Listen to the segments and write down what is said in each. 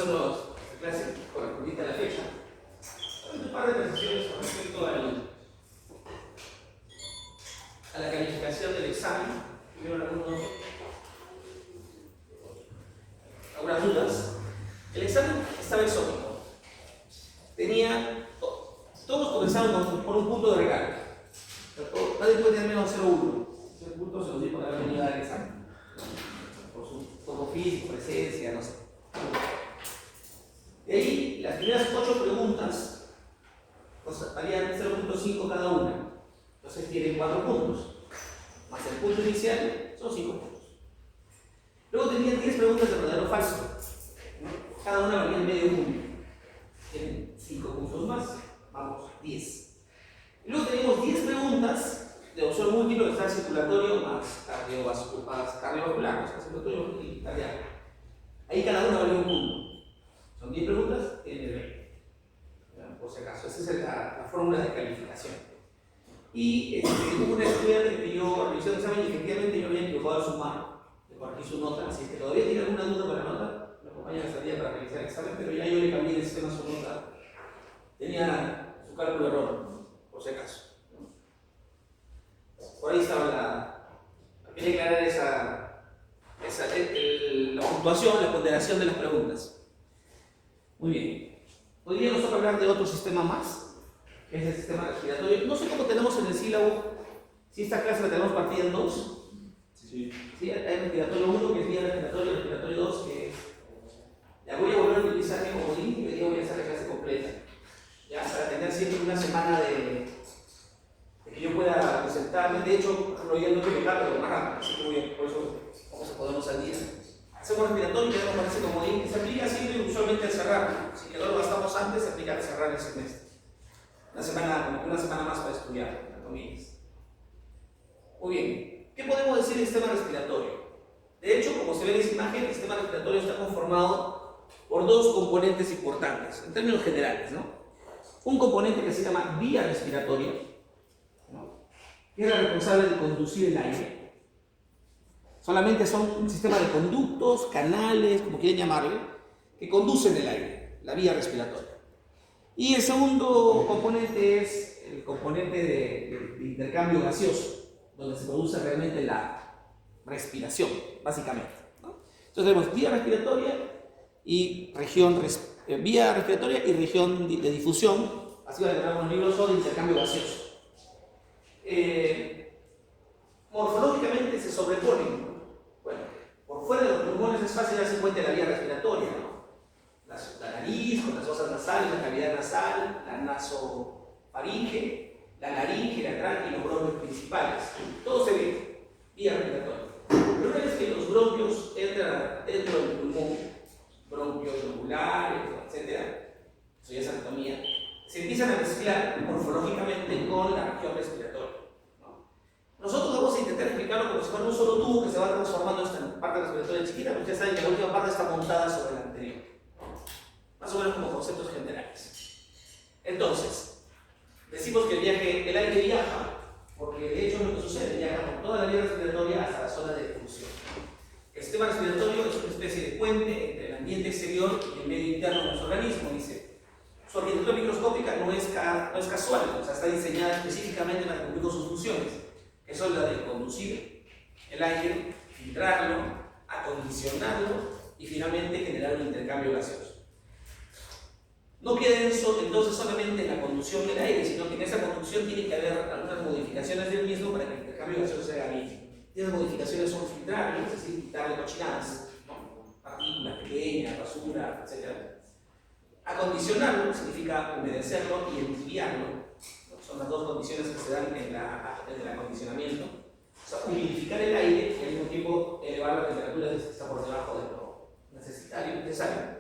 hacernos la clase correspondiente a la fecha. Un par de precisiones con respecto a la calificación del examen. Tuvieron algunas dudas. El examen estaba exótico. Todos comenzaron por un punto de regalo. Nadie puede tener menos 0,1. Ese punto se los di por haber venido a dar el examen. Por su foco físico, presencia, no sé. De ahí, las primeras 8 preguntas valían 0,5 cada una. Entonces tienen 4 puntos. Más el punto inicial son 5 puntos. Luego tenían 10 preguntas de verdadero o falso. Cada una valía medio punto. Tienen 5 puntos más. Vamos, 10. Y luego tenemos 10 preguntas de opción múltiple que está circulatorio más cardiovascular, más circulatorio y cardiaco. Ahí cada una valía un punto. Son 10 preguntas, tiene 20. Por si acaso, esa es la fórmula de calificación. Y hubo una estudiante que pidió revisión de examen y efectivamente yo había equivocado al sumar. Le corregí su nota, así que todavía tiene alguna duda con la nota. La compañera salía para revisar el examen, pero ya yo le cambié el sistema a su nota. Tenía su cálculo error, por si acaso. Por ahí estaba quería aclarar la puntuación, la ponderación de las preguntas. Muy bien. Hoy día nos toca hablar de otro sistema más, que es el sistema respiratorio. No sé cómo tenemos en el sílabo, si esta clase la tenemos partida en 2. Sí, hay respiratorio 1, que es vía respiratorio 2, que es. Ya voy a volver a utilizar mi comodín y hoy día voy a hacer la clase completa. Ya, para tener siempre una semana de que yo pueda presentarme. De hecho, lo ya no estoy acá, pero más rápido, así que por eso vamos a ponernos al día. Hacemos respiratorio y quedamos con ese comodín que se aplica siempre usualmente al cerrar. Si no lo gastamos antes, se aplica al cerrar el semestre. Una semana más para estudiar, entre comillas. Muy bien, ¿qué podemos decir del sistema respiratorio? De hecho, como se ve en esa imagen, el sistema respiratorio está conformado por 2 componentes importantes, en términos generales, ¿no? Un componente que se llama vía respiratoria, ¿no?, que es la responsable de conducir el aire. Solamente son un sistema de conductos, canales, como quieren llamarle, que conducen el aire, la vía respiratoria. Y el segundo componente es el componente de intercambio gaseoso, donde se produce realmente la respiración, básicamente, ¿no? Entonces tenemos vía respiratoria y región de difusión, así va a llamar los libros, o de intercambio gaseoso. Morfológicamente se sobreponen. Bueno, por fuera de los pulmones es fácil darse cuenta de la vía respiratoria, ¿no? La nariz con las fosas nasales, la cavidad nasal, la nasofaringe, la laringe, la tráquea y los bronquios principales. Todo se ve vía respiratoria. Pero una vez que los bronquios entran dentro del pulmón, bronquios lobulares, etc., eso ya es anatomía, se empiezan a mezclar morfológicamente con la región respiratoria, ¿no? Nosotros vamos a intentar explicarlo como si fuera un solo tubo que se va transformando esta parte respiratoria chiquita, porque ustedes saben que la última parte está montada sobre la anterior. Más o menos como conceptos generales. Entonces, decimos que el aire viaja, porque de hecho es lo que sucede, viaja por toda la vía respiratoria hasta la zona de difusión. El sistema respiratorio es una especie de puente entre el ambiente exterior y el medio interno de nuestro organismo, dice. Su arquitectura microscópica no es casual, o sea, está diseñada específicamente para cumplir con sus funciones, que son las de conducir el aire, filtrarlo, acondicionarlo y finalmente generar un intercambio gaseoso. No queda eso entonces solamente en la conducción del aire, sino que en esa conducción tiene que haber algunas modificaciones del mismo para que el intercambio gaseoso se haga bien. Y esas modificaciones son filtrarlo, es decir, quitarle cochinadas, ¿no?, partículas pequeñas, basura, etc. Acondicionarlo significa humedecerlo y entibiarlo, ¿no? Son las dos condiciones que se dan en el acondicionamiento. O sea, humidificar el aire y al mismo tiempo elevar la temperatura que está por debajo de lo necesario.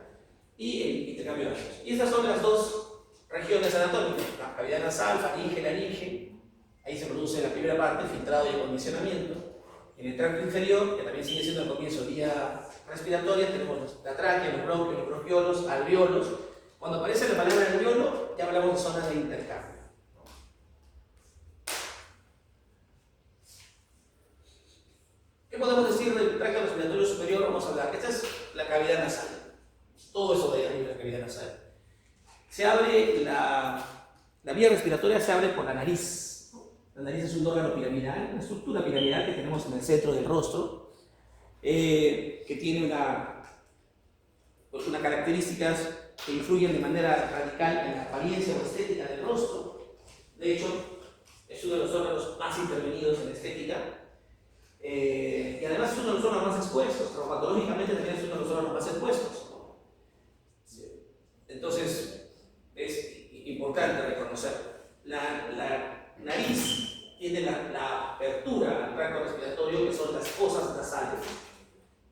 Y el intercambio gaseoso. Y estas son las dos regiones anatómicas, la cavidad nasal, faringe, laringe. Ahí se produce la primera parte, filtrado y acondicionamiento. En el tracto inferior, que también sigue siendo al comienzo vía respiratoria, tenemos la tráquea, los bronquios, los bronquiolos, alveolos. Cuando aparece la palabra alveolo, ya hablamos de zonas de intercambio. ¿Qué podemos decir del tracto respiratorio superior? Vamos a hablar. Esta es la cavidad nasal. Todo eso de arriba de la cavidad nasal. Se abre la vía respiratoria, se abre por la nariz. La nariz es un órgano piramidal, una estructura piramidal que tenemos en el centro del rostro, que tiene unas características que influyen de manera radical en la apariencia o estética del rostro. De hecho, es uno de los órganos más intervenidos en la estética, y además es uno de los órganos más expuestos. Traumatológicamente también es uno de los órganos más expuestos. Entonces, es importante reconocerlo. La nariz tiene la apertura al tracto respiratorio, que son las fosas nasales,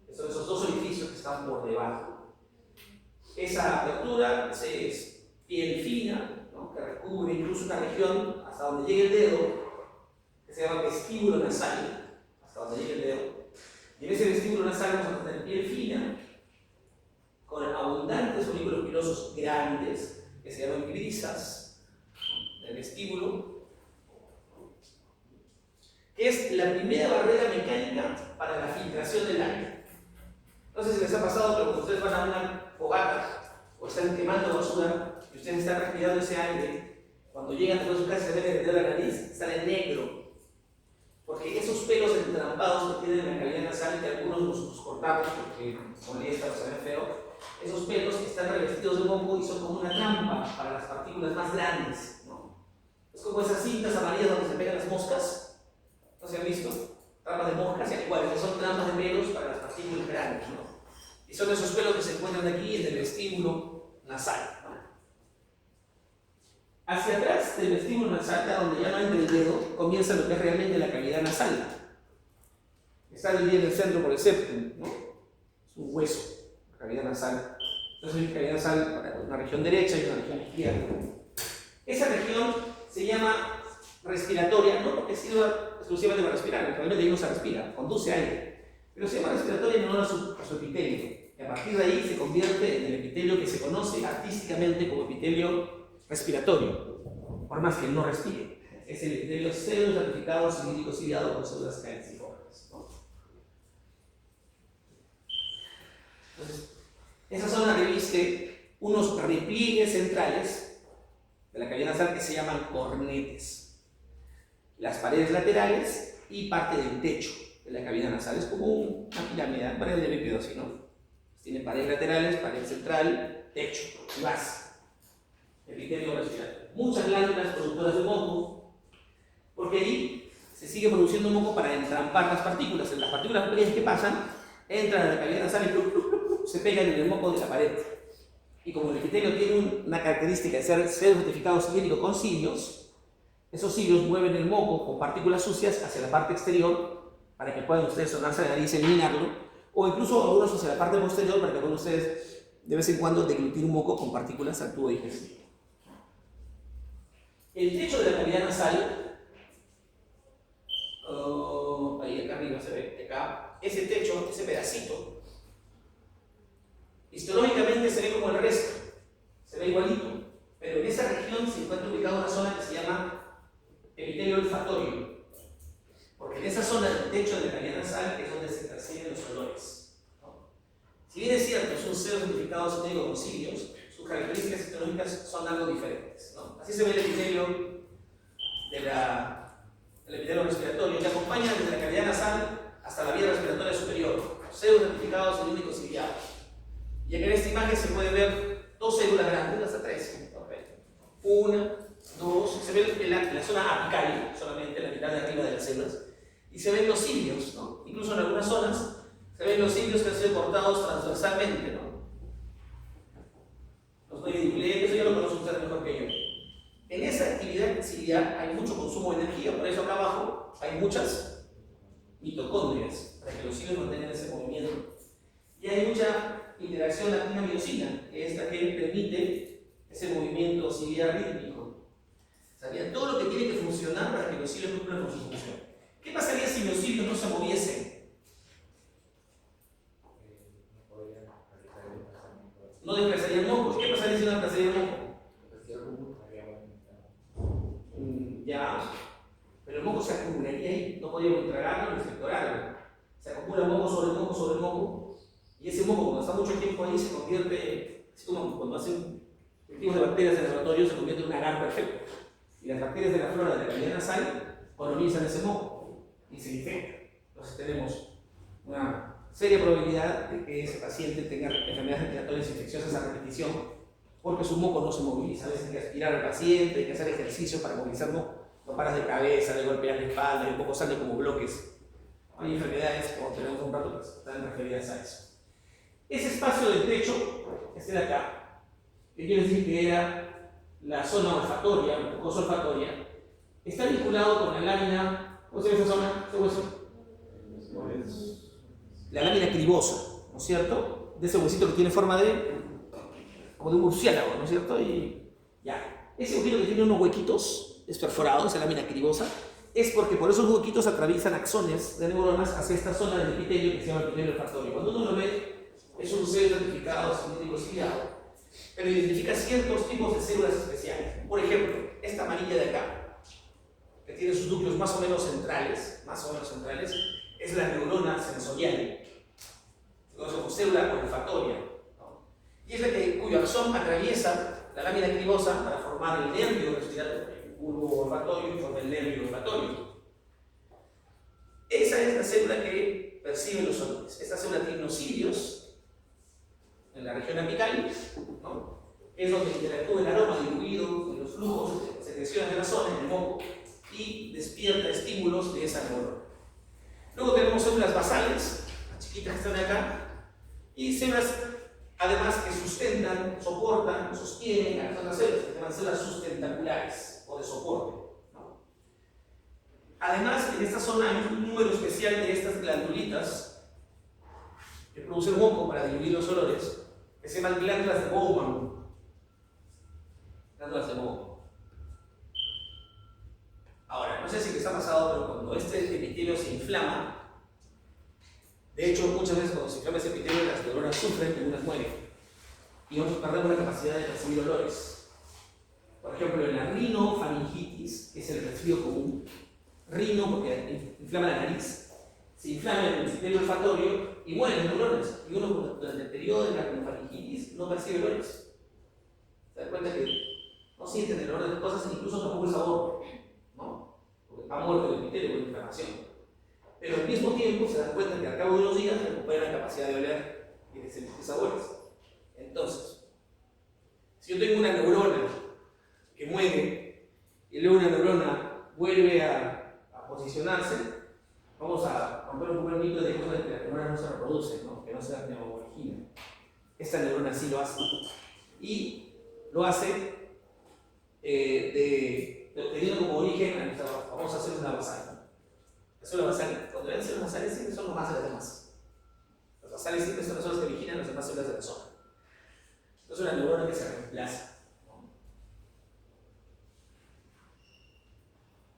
que son esos dos orificios que están por debajo. Esa apertura es piel fina, ¿no?, que recubre incluso una región hasta donde llega el dedo, que se llama vestíbulo nasal, hasta donde llega el dedo. Y en ese vestíbulo nasal vamos a tener piel fina, con abundantes folículos pilosos grandes, que se llaman grisas, del vestíbulo, que es la primera barrera mecánica para la filtración del aire. No sé si les ha pasado, pero cuando ustedes van a una fogata o están quemando basura y ustedes están respirando ese aire, cuando llegan a su casa y se ven el dedo de la nariz, sale negro. Porque esos pelos entrampados que tienen en la cavidad nasal, que algunos nos cortamos porque molesta o se ven feo, esos pelos están revestidos de moco y son como una trampa para las partículas más grandes, ¿no? Es como esas cintas amarillas donde se pegan las moscas. ¿No se han visto? Trampas de moscas, igual, que son trampas de pelos para las partículas grandes, ¿no? Y son esos pelos que se encuentran aquí en el vestíbulo nasal, ¿no? Hacia atrás del vestíbulo nasal, donde ya no entra el dedo, comienza lo que es realmente la cavidad nasal. Está dividida en el centro por el septum, ¿no? Es un hueso. Cavidad nasal. Entonces hay cavidad nasal para una región derecha y una región izquierda. Esa región se llama respiratoria, no porque sirva exclusivamente para respirar, realmente ahí no se respira, conduce aire, pero se llama respiratoria en honor a su epitelio, y a partir de ahí se convierte en el epitelio que se conoce artísticamente como epitelio respiratorio, por más que no respire. Es el epitelio pseudo-estratificado cilíndrico ciliado con células calciformes, ¿no? Entonces, esas son unos repliegues centrales de la cavidad nasal que se llaman cornetes. Las paredes laterales y parte del techo de la cavidad nasal. Es como una pirámide, pared de lípido así, ¿no? Tiene paredes laterales, pared central, techo y base. Epitelio respiratorio. Muchas glándulas productoras de moco, porque ahí se sigue produciendo moco para entrampar las partículas. Las partículas pequeñas que pasan entran a la cavidad nasal y se pegan en el moco de la pared. Y como el epitelio tiene una característica de ser certificado cilíndrico con cilios, esos cilios mueven el moco con partículas sucias hacia la parte exterior para que puedan ustedes sonarse la nariz y eliminarlo, o incluso algunos hacia la parte posterior para que puedan ustedes de vez en cuando deglutir un moco con partículas al tubo digestivo. El techo de la cavidad nasal, ahí acá arriba se ve, acá, ese techo, ese pedacito, histológicamente se ve como el resto, se ve igualito, pero en esa región se encuentra ubicada una zona que se llama epitelio olfatorio, porque en esa zona del techo de la cavidad nasal es donde se perciben los olores, ¿no? Si bien es cierto, es un ser certificado cilíndrico con cilios, sus características histológicas son algo diferentes, ¿no? Así se ve el epitelio del epitelio respiratorio, que acompaña desde la cavidad nasal hasta la vía respiratoria superior, pseudo certificado cilíndrico ciliado. Y en esta imagen se puede ver dos células grandes, hasta tres. Una, dos, se ve la zona apical, solamente la mitad de arriba de las células, y se ven los cilios, ¿no? Incluso en algunas zonas se ven los cilios que han sido cortados transversalmente, ¿no? Los noidiculae, eso ya lo conocen ustedes mejor que yo. En esa actividad ciliar hay mucho consumo de energía, por eso acá abajo hay muchas mitocondrias para que los cilios mantengan ese movimiento. Y hay mucha interacción actina-miosina, que es la que permite ese movimiento ciliar rítmico. ¿Sabían? Todo lo que tiene que funcionar para que los cilios cumplan con su función. ¿Qué pasaría si los cilios no se moviesen? No desplazarían mocos. ¿Qué pasaría si no desplazarían mocos? Ya, pero el moco se acumularía ahí, no podíamos tragarlo ni sectorarlo. Se acumula moco sobre moco sobre moco, y ese moco, cuando está mucho tiempo ahí, se convierte, así como cuando hacen cultivos de bacterias en el laboratorio, se convierte en un agar perfecto. Y las bacterias de la flora de la cavidad nasal colonizan ese moco y se infectan. Entonces tenemos una seria probabilidad de que ese paciente tenga enfermedades respiratorias infecciosas a repetición, porque su moco no se moviliza. A veces hay que aspirar al paciente, hay que hacer ejercicio para movilizarlo, no paras de cabeza, de golpear la espalda, y el moco sale como bloques. Hay enfermedades, como tenemos un rato, que están referidas a eso. Ese espacio del techo, este de acá, que quiere decir que era la zona olfatoria, la mucosa olfatoria, está vinculado con la lámina, ¿cómo se llama esa zona? ¿Ese hueso? La lámina cribosa, ¿no es cierto? De ese huesito que tiene forma de, como de un murciélago, ¿no es cierto? Y ya, ese huesito que tiene unos huequitos, es perforado, esa lámina cribosa, es porque por esos huequitos atraviesan axones de neuronas hacia esta zona del epitelio que se llama epitelio olfatorio. Cuando uno lo ve, es un sello identificado, científico ciliado, pero identifica ciertos tipos de células especiales. Por ejemplo, esta amarilla de acá, que tiene sus núcleos más o menos centrales, es la neurona sensorial, como célula olfatoria, ¿no? Y es la cuyo axón atraviesa la lámina cribosa para formar el nervio respiratorio, el bulbo olfatorio, y forma el nervio olfatorio. Esa es la célula que percibe los olores. Esta célula tiene unos cilios en la región apical, ¿no? Es donde interactúa el aroma diluido de los flujos de secreciones de la zona en el moco y despierta estímulos de esa neurona. Luego tenemos células basales, las chiquitas que están acá, y células además que sustentan, soportan, sostienen a las otras células, que se llaman células sustentaculares o de soporte, ¿no? Además, en esta zona hay un número especial de estas glandulitas que producen moco para diluir los olores, que se llaman glándulas de Bowman. Glándulas de Bowman. Ahora, no sé si les ha pasado, pero cuando este epitelio se inflama, de hecho, muchas veces cuando se inflama ese epitelio, las neuronas sufren y unas mueren. Y nosotros perdemos la capacidad de percibir olores. Por ejemplo, en la rinofaringitis, que es el resfrío común, rino porque inflama la nariz, se inflama el epitelio olfatorio y mueren neuronas. Y uno durante el periodo de la rinofaringitis no percibe olores. Se da cuenta que no sienten el olor de cosas, incluso tampoco el sabor, ¿no? Porque ha muerto el epitelio por inflamación. Pero al mismo tiempo se dan cuenta que al cabo de unos días recuperan la capacidad de oler y de sentir sabores. Entonces, si yo tengo una neurona que muere y luego una neurona vuelve a posicionarse, vamos a romper un poco el mito de que las neuronas no se reproducen, ¿no? Que no se originan. Esta neurona sí lo hace. Y lo hace teniendo como origen, vamos a hacer una basal. Las células basales, cuando ven células basales, siempre son más de las demás. Las basales siempre son las células que originan las demás células de la zona. Entonces, una neurona que se reemplaza.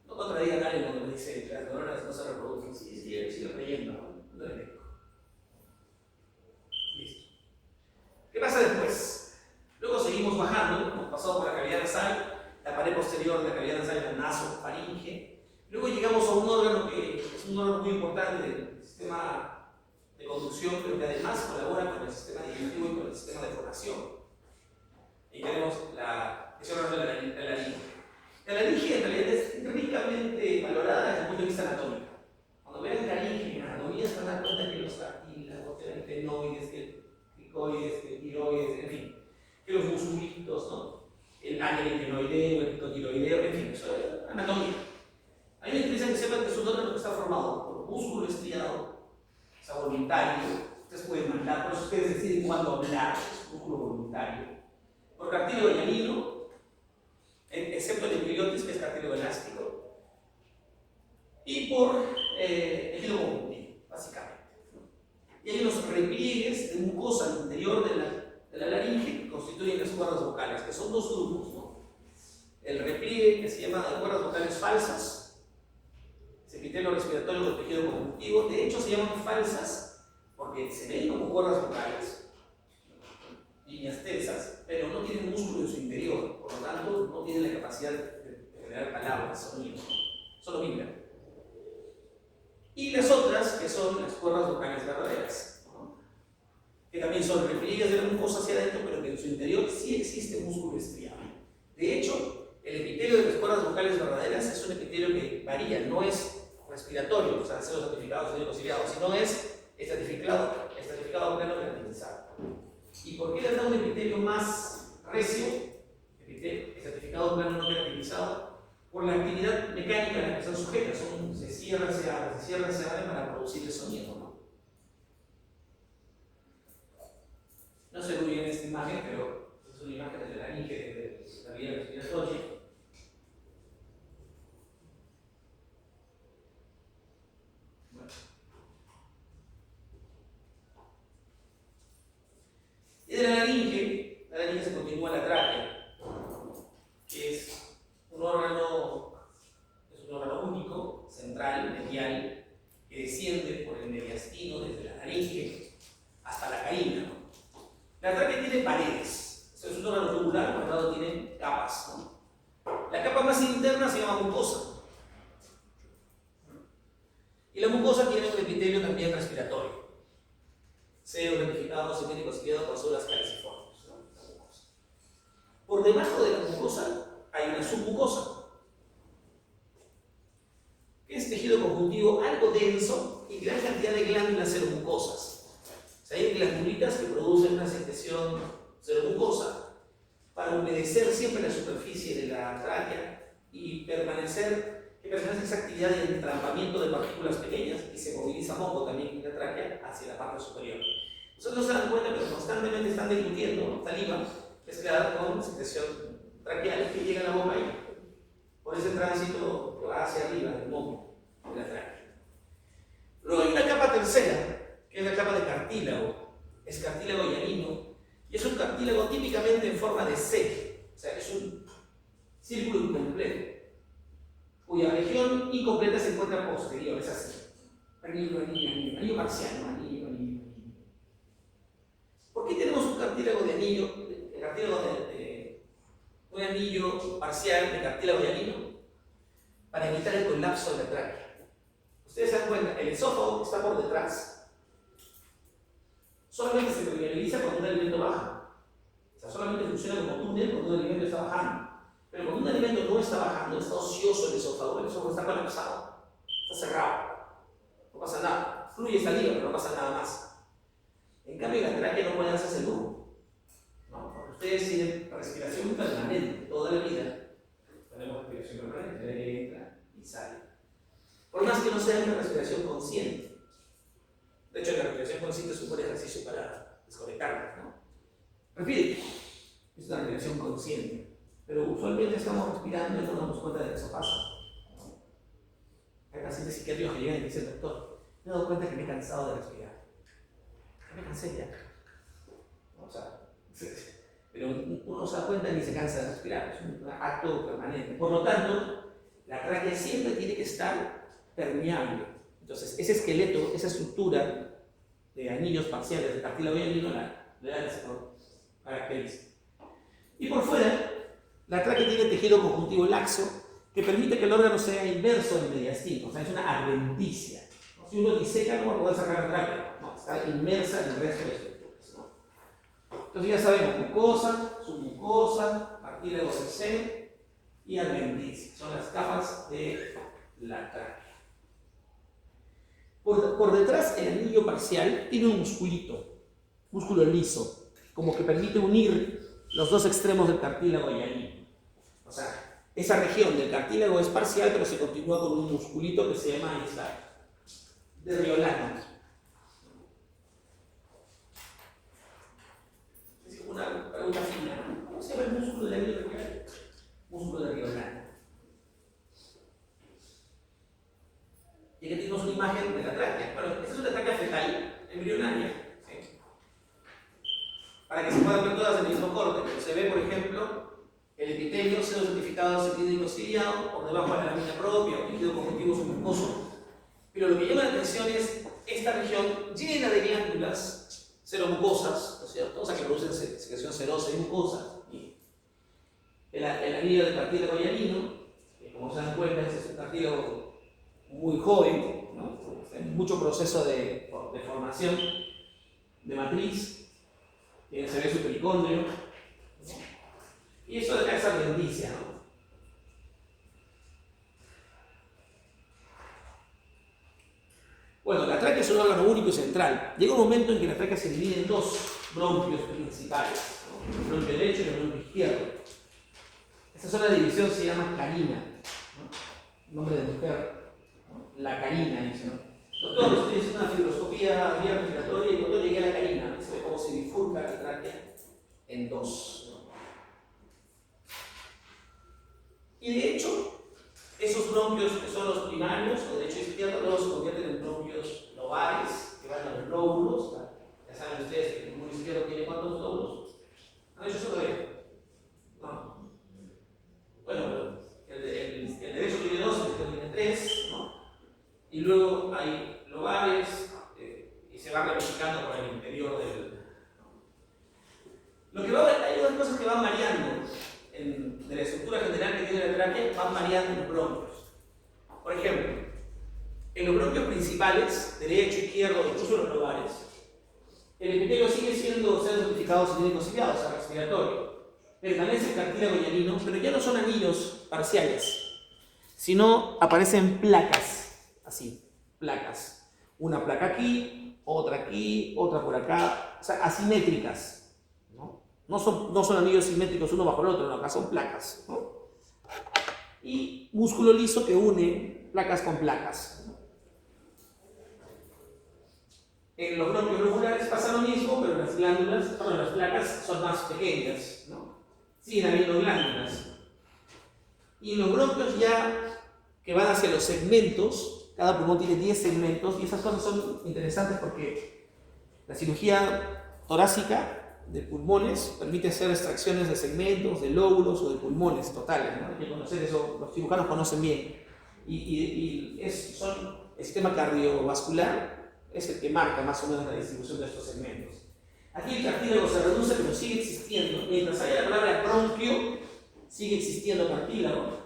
No contradiga a nadie cuando me dice que las neuronas no se reproducen. Sí, sigue creyendo, no le médico. Listo. ¿Qué pasa después? Luego seguimos bajando, hemos pasado por la cavidad nasal, la pared posterior de la cavidad nasal es la nasofaringe. Luego llegamos a un órgano que es un órgano muy importante del sistema de conducción, pero que además colabora con el sistema digestivo y con el sistema de fonación. Y tenemos ese órgano de la laringe. La laringe en realidad es ricamente valorada desde el punto de vista anatómico. Cuando vean laringe en anatomía se van a dar cuenta que los cartílagos, que el fenoides, que el cricoides, que el tiroides, en fin, que los musculitos, ¿no? El anielinoideo, el hipotiroideo, en fin, eso es anatomía. Hay una diferencia que sepan que es un órgano que está formado por músculo estriado, o sea, voluntario. Ustedes pueden mandar, por eso ustedes deciden cuándo hablar, es músculo voluntario. Por cartílago hialino, excepto el epiliotis, que es cartílago elástico. Y por tejido conjuntivo, básicamente. Y hay unos repliegues de mucosa al interior de la laringe que constituyen las cuerdas vocales, que son dos grupos, ¿no? El repliegue que se llama de cuerdas vocales falsas, epitelio respiratorio del tejido conjuntivo, de hecho se llaman falsas porque se ven como cuerdas vocales, líneas tensas, pero no tienen músculo en su interior, por lo tanto no tienen la capacidad de generar palabras, sonidos, solo vibran. Y las otras, que son las cuerdas vocales verdaderas, ¿no? Que también son son referidas de la mucosa hacia adentro, pero que en su interior sí existe músculo estriado. De hecho, el epitelio de las cuerdas vocales verdaderas es un epitelio que varía, no es respiratorio, o sea, cero estratificado, cero ciliado, sino es estratificado plano queratinizado. ¿Y por qué le da un epitelio más recio, estratificado plano no queratinizado? Por la actividad mecánica a la que están sujetas, se cierra, se abre para producir el sonido, ¿no? No se ve muy bien esta imagen, pero es una imagen de la laringe de la vía respiratoria. Bueno. Y de la laringe se continúa a la tráquea, que es un órgano único, central, medial, que desciende por el mediastino desde la laringe hasta la carina, ¿no? La tráquea tiene paredes, es un órgano tubular, por lo tanto tiene capas, ¿no? La capa más interna se llama mucosa. Y la mucosa tiene un epitelio también respiratorio. Pseudo-ramificado, semiótico, ciliado, con células caliciformes, ¿no? Por debajo de la mucosa hay una submucosa, que es tejido conjuntivo algo denso y gran cantidad de glándulas seromucosas. O sea, hay glandulitas que producen una secreción seromucosa para humedecer siempre la superficie de la tráquea y permanecer esa actividad de entrampamiento de partículas pequeñas, y se moviliza moco también en la tráquea hacia la parte superior. Ustedes no se dan cuenta, pero constantemente están deglutiendo saliva mezclada con secreción traqueal que llega a la boca y por ese tránsito va hacia arriba del moco de la tráquea. Luego hay una capa tercera, que es la capa de cartílago. Es cartílago hialino, y es un cartílago típicamente en forma de C, o sea, es un círculo incompleto, cuya región incompleta se encuentra posterior, es así. Anillo parcial, ¿no? Anillo. ¿Por qué tenemos un cartílago de anillo, un anillo parcial de cartílago hialino? Para evitar el colapso de la tráquea. Ustedes se dan cuenta, el esófago está por detrás. Solamente se permeabiliza cuando un alimento baja. O sea, solamente funciona como túnel cuando un alimento está bajando. Pero cuando un alimento no está bajando, está ocioso el esófago está colapsado, está cerrado. No pasa nada. Fluye saliva, pero no pasa nada más. En cambio, la tráquea no puede hacerse lujo. ¿No? Porque ustedes tienen respiración permanente toda la vida. Tenemos respiración permanente, el aire entra y sale. Por más que no sea una respiración consciente. De hecho, la respiración consciente es un buen ejercicio para desconectarnos, ¿no? Repite, es una respiración consciente. Pero usualmente estamos respirando y no nos damos cuenta de que eso pasa, ¿no? Hay pacientes psiquiátricos que llegan y dicen: doctor, me he dado cuenta que me he cansado de respirar. Me cansé ya. O sea, pero uno se da cuenta y se cansa de respirar, es un acto permanente. Por lo tanto, la tráquea siempre tiene que estar permeable. Entonces, ese esqueleto, esa estructura de anillos parciales de cartílago hialino le da esa característica. Y por fuera, la tráquea tiene tejido conjuntivo laxo que permite que el órgano sea inverso del mediastino, o sea, es una adventicia. Si uno diseca, no va a poder sacar la tráquea, no, está inmersa en el resto de estructuras, ¿no? Entonces ya sabemos, mucosa, submucosa, cartílago del seno y adventicia, son las capas de la tráquea. Por detrás, el anillo parcial tiene un músculo liso, como que permite unir los dos extremos del cartílago hialino. O sea, esa región del cartílago es parcial, pero se continúa con un musculito que se llama de riolano. Es una pregunta fina. ¿Cómo se llama el músculo del anillo radial? Músculo de riolano. Y aquí tenemos una imagen de la tráquea. Bueno, esta es una tráquea fetal embrionaria, ¿sí? Para que se puedan ver todas en el mismo corte. Pero se ve, por ejemplo, el epitelio pseudo-certificado cilíndrico ciliado, por debajo de la lámina propia, o tejido conjuntivo submucoso. Pero lo que llama la atención es esta región llena de glándulas seromucosas, ¿no es cierto? O sea, que producen secreción serosa y mucosa. Y el anillo de cartílago hialino, que como se dan cuenta, es un cartílago muy joven, ¿no? Hay mucho proceso de formación de matriz. se ve su pericondrio, ¿no? Y eso de acá es adventicia, ¿no? Bueno, la tráquea es un órgano único y central. Llega un momento en que la tráquea se divide en dos bronquios principales, ¿no? El bronquio derecho y el bronquio izquierdo. Esta sola división se llama carina, ¿no? Nombre de mujer, ¿no? La carina, dice, ¿no? Doctor, estoy haciendo una fibroscopía vía respiratoria y doctor llegué a la carina. Se ve cómo se bifurca la tráquea en dos, ¿no? Y de hecho, esos bronquios que son los primarios, o derecho e izquierdo, luego se convierten en bronquios lobares, que van a los lóbulos. Ya saben ustedes que el pulmón izquierdo tiene ¿cuántos lóbulos? ¿Han hecho eso todavía? No. Bueno, el derecho tiene dos, el izquierdo tiene tres, ¿no? Y luego hay lobares y se van ramificando por el interior del. Lo que va a haber, hay unas cosas que van variando de la estructura general que tiene la tráquea, van variando en los bronquios. Por ejemplo, en los bronquios principales, derecho, izquierdo, incluso los lobares, el epitelio sigue siendo seres notificados cilíndricos ciliados, o sea, respiratorio. Pero también es el cartílago hialino, pero ya no son anillos parciales, sino aparecen placas, así, placas. Una placa aquí, otra por acá, o sea, asimétricas. No son anillos simétricos uno bajo el otro, no, acá son placas, ¿no? Y músculo liso que une placas con placas. En los bronquios lobulares pasa lo mismo, pero las placas son más pequeñas, ¿no? Siguen habiendo glándulas. Y en los bronquios ya que van hacia los segmentos, cada pulmón tiene 10 segmentos, y esas cosas son interesantes porque la cirugía torácica de pulmones permite hacer extracciones de segmentos, de lóbulos o de pulmones totales, ¿no? Hay que conocer eso, los cirujanos conocen bien. El sistema cardiovascular es el que marca más o menos la distribución de estos segmentos. Aquí el cartílago se reduce, pero sigue existiendo. Mientras haya la palabra bronquio, sigue existiendo cartílago,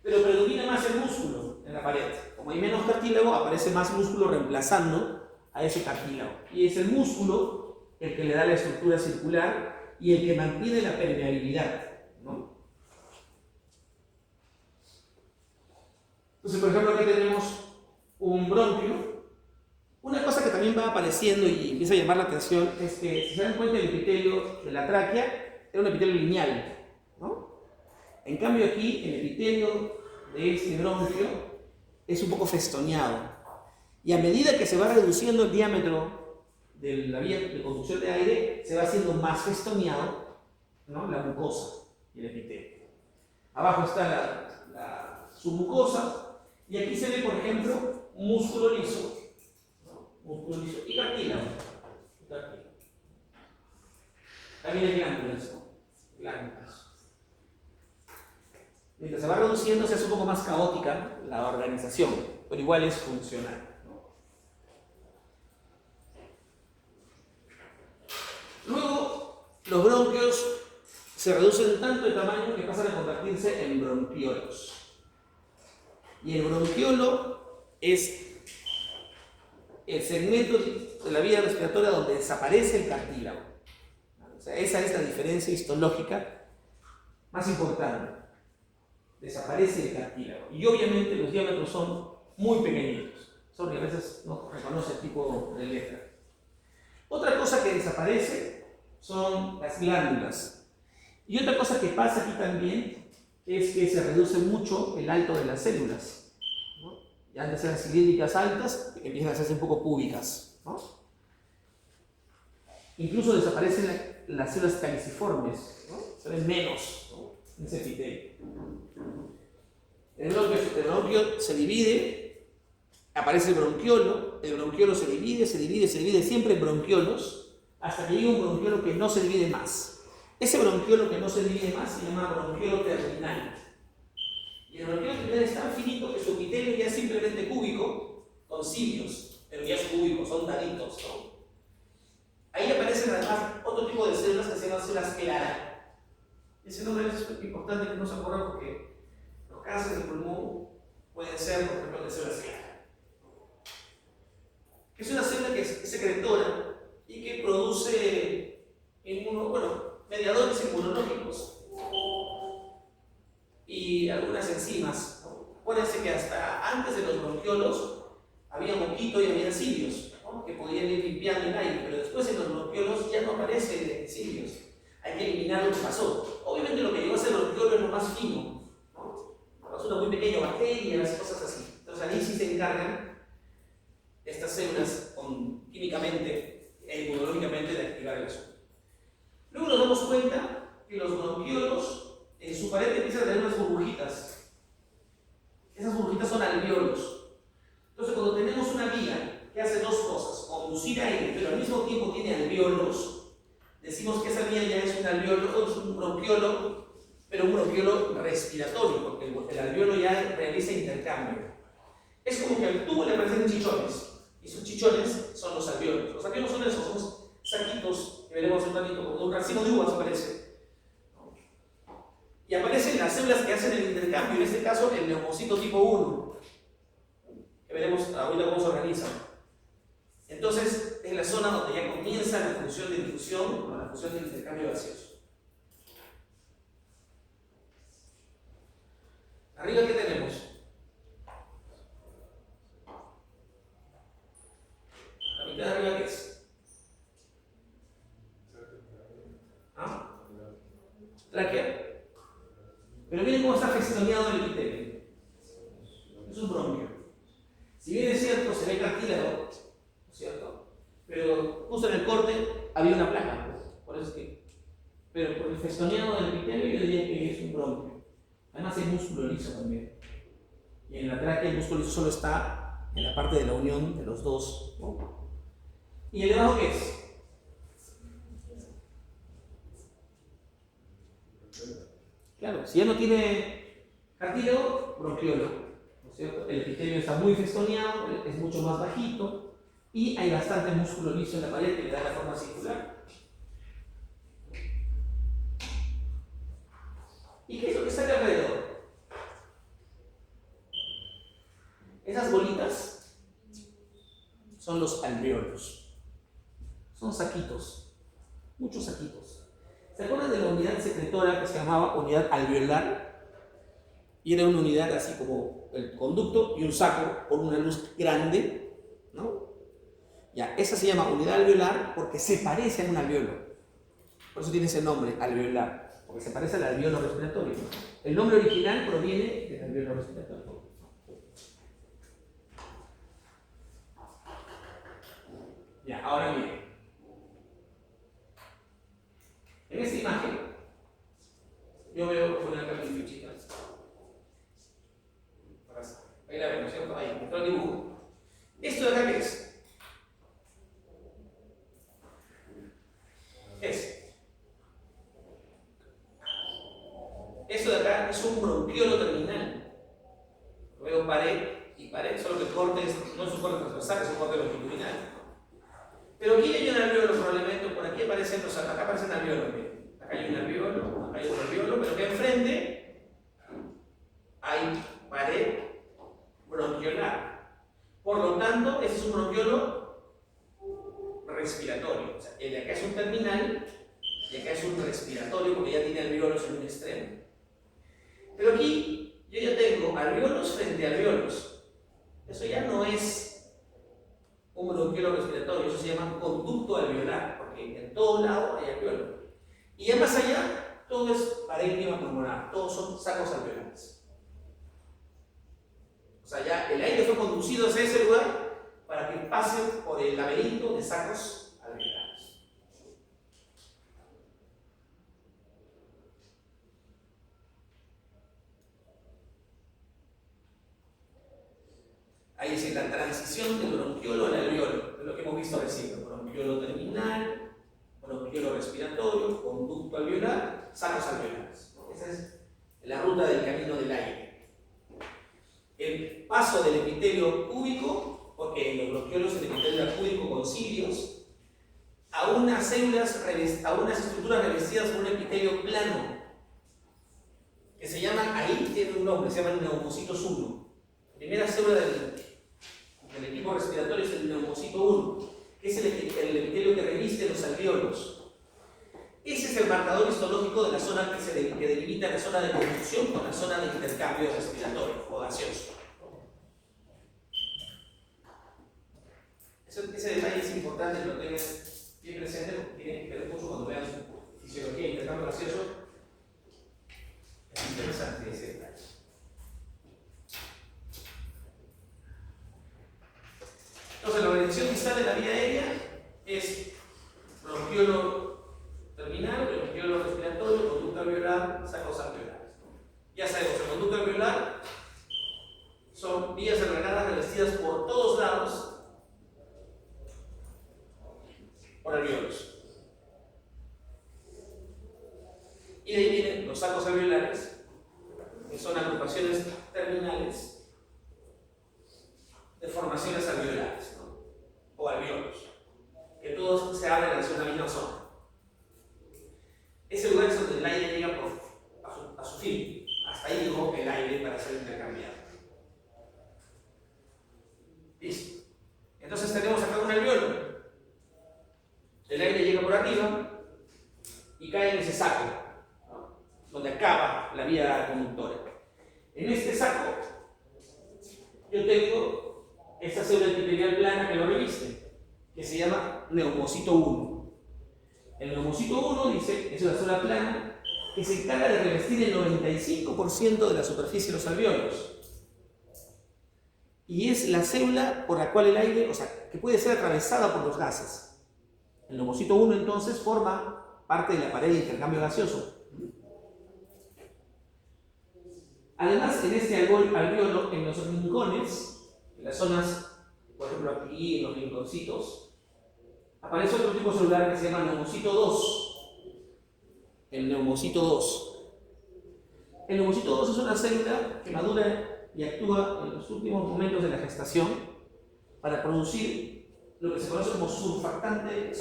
pero predomina más el músculo en la pared. Como hay menos cartílago, aparece más músculo reemplazando a ese cartílago. Y es el músculo el que le da la estructura circular y el que mantiene la permeabilidad, ¿no? Entonces, por ejemplo, aquí tenemos un bronquio. Una cosa que también va apareciendo y empieza a llamar la atención es que, si se dan cuenta, el epitelio de la tráquea era un epitelio lineal, ¿no? En cambio aquí, el epitelio de este bronquio es un poco festoneado. Y a medida que se va reduciendo el diámetro de la vía de conducción de aire, se va haciendo más festoneado, ¿no? La mucosa y el epitelio. Abajo está la submucosa, y aquí se ve, por ejemplo, músculo liso, ¿no? Músculo liso y cartílago. También hay glándulas, ¿no? Glándulas. Mientras se va reduciendo, se hace un poco más caótica la organización, pero igual es funcional. Luego, los bronquios se reducen tanto de tamaño que pasan a convertirse en bronquiolos. Y el bronquiolo es el segmento de la vía respiratoria donde desaparece el cartílago. O sea, esa es la diferencia histológica más importante. Desaparece el cartílago. Y obviamente los diámetros son muy pequeñitos. Sorry, a veces no reconoce el tipo de letra. Otra cosa que desaparece son las glándulas. Y otra cosa que pasa aquí también es que se reduce mucho el alto de las células, ¿no? Ya antes eran cilíndricas altas, empiezan a hacerse un poco cúbicas, ¿no? Incluso desaparecen las células caliciformes, ¿no? Se ven menos, ¿no? En ese epitelio. El bronquio se divide, aparece el bronquiolo se divide, siempre en bronquiolos, hasta que llega un bronquiolo que no se divide más. Ese bronquiolo que no se divide más se llama bronquiolo terminal. Y el bronquiolo terminal es tan finito que su epitelio ya es simplemente cúbico, con cilios, pero ya es cúbico, son daditos, ¿no? Ahí aparecen además otro tipo de células que se llaman células clara. Ese nombre es importante que no se acuerden porque los cánceres de pulmón pueden ser, por ejemplo, de células clara. Es una célula que es secretora y que produce mediadores inmunológicos y algunas enzimas. Acuérdense que hasta antes de los bronquiolos había moquito y había cilios, ¿no? Que podían ir limpiando el aire, pero después en los bronquiolos ya no aparecen cilios. Hay que eliminar lo que pasó. Obviamente lo que llegó a ser bronquiolo es lo más fino, ¿no? Basura muy pequeña, bacterias, cosas así. Entonces ahí sí se encargan estas células químicamente e inmunológicamente de activar el asunto. Luego nos damos cuenta que los bronquiolos en su pared empiezan a tener unas burbujitas. Esas burbujitas son alvéolos. Entonces cuando tenemos una vía que hace dos cosas, conducir aire, pero al mismo tiempo tiene alvéolos, decimos que esa vía ya es un alvéolo, es un bronquiolo, pero un bronquiolo respiratorio, porque el alvéolo ya realiza intercambio. Es como que al tubo le aparecen chichones, y sus chichones son los alvéolos. Los alvéolos son esos, son saquitos que veremos un ratito, como un racimo de uvas aparece. Y aparecen las células que hacen el intercambio, en este caso el neumocito tipo 1, que veremos ahorita cómo se organizan. Entonces, es la zona donde ya comienza la función de difusión o la función de intercambio gaseoso. Arriba, ¿qué tenemos? La mitad de arriba, ¿qué es? ¿Ah? Tráquea. Pero miren cómo está festoneado el epitelio. Es un bronquio. Si bien es cierto, se ve cartílago, ¿no es cierto? Pero justo en el corte había una placa, pues. Por eso es que. Pero por el festoneado del epitelio yo diría que es un bronquio. Además hay músculo liso también. Y en la tráquea el músculo liso solo está en la parte de la unión de los dos, ¿no? ¿Y el debajo qué es? Claro, si ya no tiene cartílago, bronquiolo, ¿no es cierto? El epitelio está muy festoneado, es mucho más bajito y hay bastante músculo liso en la pared que le da la forma circular. ¿Y qué es lo que está acá alrededor? Esas bolitas son los alvéolos. Son saquitos, muchos saquitos. ¿Se acuerdan de la unidad secretora que se llamaba unidad alveolar? Y era una unidad así como el conducto y un saco con una luz grande, ¿no? Ya, esa se llama unidad alveolar porque se parece a un alveolo. Por eso tiene ese nombre, alveolar, porque se parece al alveolo respiratorio. El nombre original proviene del alveolo respiratorio. Ya, ahora bien. En esta imagen, yo veo poner acá mis fichitas. Ahí la vemos, ¿cierto? Ahí, está el dibujo. ¿Esto de acá qué es? ¿Qué es? Esto de acá es un bronquiolo terminal. Veo pared y pared, solo que el corte no es un corte transversal, es un corte longitudinal. Pero aquí hay un alvéolo probablemente, por aquí aparecen los, acá aparecen alvéolos. Acá hay un alvéolo, acá hay otro alvéolo, pero que enfrente hay pared bronquiolar. Por lo tanto, ese es un bronquiolo respiratorio. O sea, el de acá es un terminal y acá es un respiratorio porque ya tiene alvéolos en un extremo. Pero aquí yo ya tengo alvéolos frente a alvéolos. Eso ya no es un bronquiolo respiratorio, eso se llama conducto alveolar, porque en todo lado hay alvéolo. Y ya más allá, todo es parénquima pulmonar, todos son sacos alveolares. O sea, ya el aire fue conducido hacia ese lugar para que pase por el laberinto de sacos alveolares. Ahí es la transición del bronquiolo al alveolo, es lo que hemos visto recién: bronquiolo terminal, bronquiolo respiratorio, conducto alveolar, sacos alveolares. Esa es la ruta del camino del aire. El paso del epitelio cúbico, porque en los bronquiolos el epitelio era cúbico con cilios, a unas células, a unas estructuras revestidas por un epitelio plano, que se llaman, ahí tiene un nombre, se llaman neumocitos 1. Primera célula del equipo respiratorio es el neumocito 1, que es el epitelio que reviste los alvéolos. el marcador histológico de la zona que delimita la zona de confusión con la zona de intercambio respiratorio o gaseoso. Ese detalle es importante que lo tengan bien presente porque tienen que ver mucho cuando vean fisiología de intercambio gaseoso. Es interesante ese detalle. Entonces, la organización distal de la vía aérea es bronquiolo terminal, bronquiolo respiratorio, conducto alveolar, sacos alveolares. Ya sabemos, el conducto alveolar son vías alveolares revestidas por todos lados por alveolos. Y de ahí vienen los sacos alveolares, que son agrupaciones terminales de formaciones alveolares, ¿no? O alveolos, que todos se abren hacia una misma zona. Ese lugar es donde el aire llega a su fin. Hasta ahí llegó el aire para ser intercambiado. Listo. Entonces tenemos acá un alveolo. El aire llega por arriba y cae en ese saco, ¿no? Donde acaba la vía conductora. En este saco yo tengo esta célula epitelial plana que lo reviste, que se llama neumocito 1. El neumocito 1 dice, es una célula plana que se encarga de revestir el 95% de la superficie de los alveolos. Y es la célula por la cual el aire, o sea, que puede ser atravesada por los gases. El neumocito 1 entonces forma parte de la pared de intercambio gaseoso. Además, en este alveolo, en los rincones, en las zonas, por ejemplo aquí, en los rinconcitos, aparece otro tipo celular que se llama neumocito 2. El neumocito 2. El neumocito 2 es una célula que madura y actúa en los últimos momentos de la gestación para producir lo que se conoce como surfactante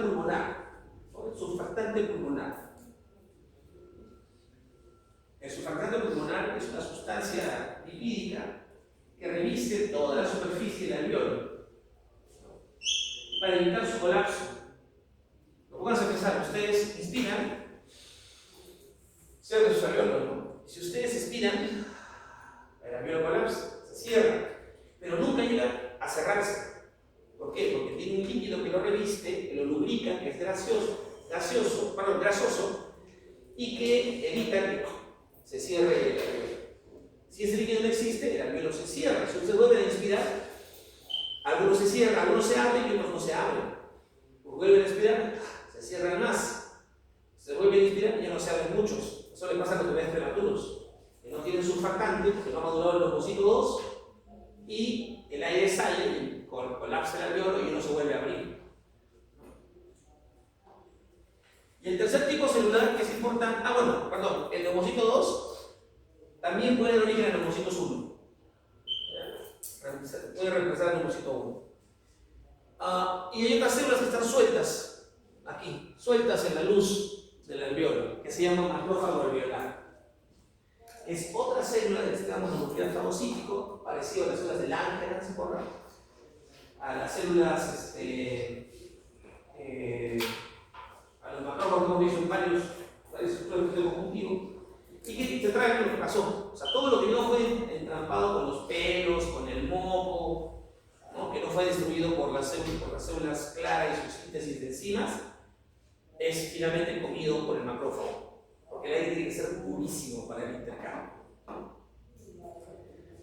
pulmonar. Surfactante pulmonar. El surfactante pulmonar es una sustancia lipídica que reviste toda la superficie del alveolo para evitar su colapso. Lo pónganse a pensar, ustedes inspiran, cierran sus alveolos, ¿no? Si ustedes expiran, el alveolo colapsa, se cierra, pero nunca llega a cerrarse. ¿Por qué? Porque tiene un líquido que lo reviste, que lo lubrica, que es grasoso, y que evita que se cierre el alveolo. Si ese líquido no existe, el alveolo se cierra. Si ustedes vuelven a inspirar, algunos se cierran, algunos se abren y otros no se abren. Vuelven a inspirar, se cierran más. Se vuelven a inspirar y ya no se abren muchos. Eso le pasa a los bebés prematuros, que no tienen surfactante porque no ha madurado el neumocito 2 y el aire sale y colapsa el alveolo y no se vuelve a abrir. Y el tercer tipo celular que es importante, el neumocito 2 también puede dar origen a neumocitos 1. Puede reemplazar al neumocito 1. Y hay otras células que están sueltas, aquí, sueltas en la luz del alveolo, que se llama macrófago alveolar. Es otra célula del sistema mononuclear fagocítico, parecido a las células de Langerhans, ¿se acuerdan? A las células, a los macrófagos que hemos visto en varios estructuras de conjuntivo, y que te trae lo que pasó. O sea, todo lo que no fue entrampado con los pelos, con el moco, ¿no? Que no fue destruido por las células claras y sus síntesis de enzimas, es finalmente comido por el macrófago, porque el aire tiene que ser purísimo para el intercambio.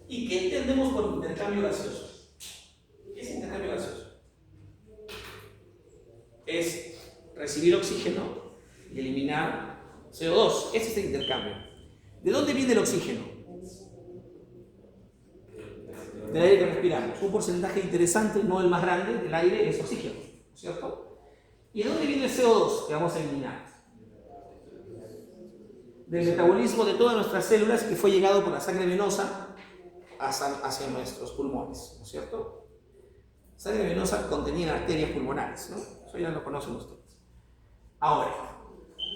¿Y qué entendemos por intercambio gaseoso? ¿Qué es intercambio gaseoso? Es recibir oxígeno y eliminar CO2. Ese es el intercambio. ¿De dónde viene el oxígeno? Del aire que respiramos. Un porcentaje interesante, no el más grande, del aire es oxígeno, ¿cierto? ¿Y de dónde viene el CO2 que vamos a eliminar? Del metabolismo de todas nuestras células que fue llegado por la sangre venosa hacia nuestros pulmones, ¿no es cierto? Sangre venosa contenía arterias pulmonares, ¿no? Eso ya lo conocen ustedes. Ahora,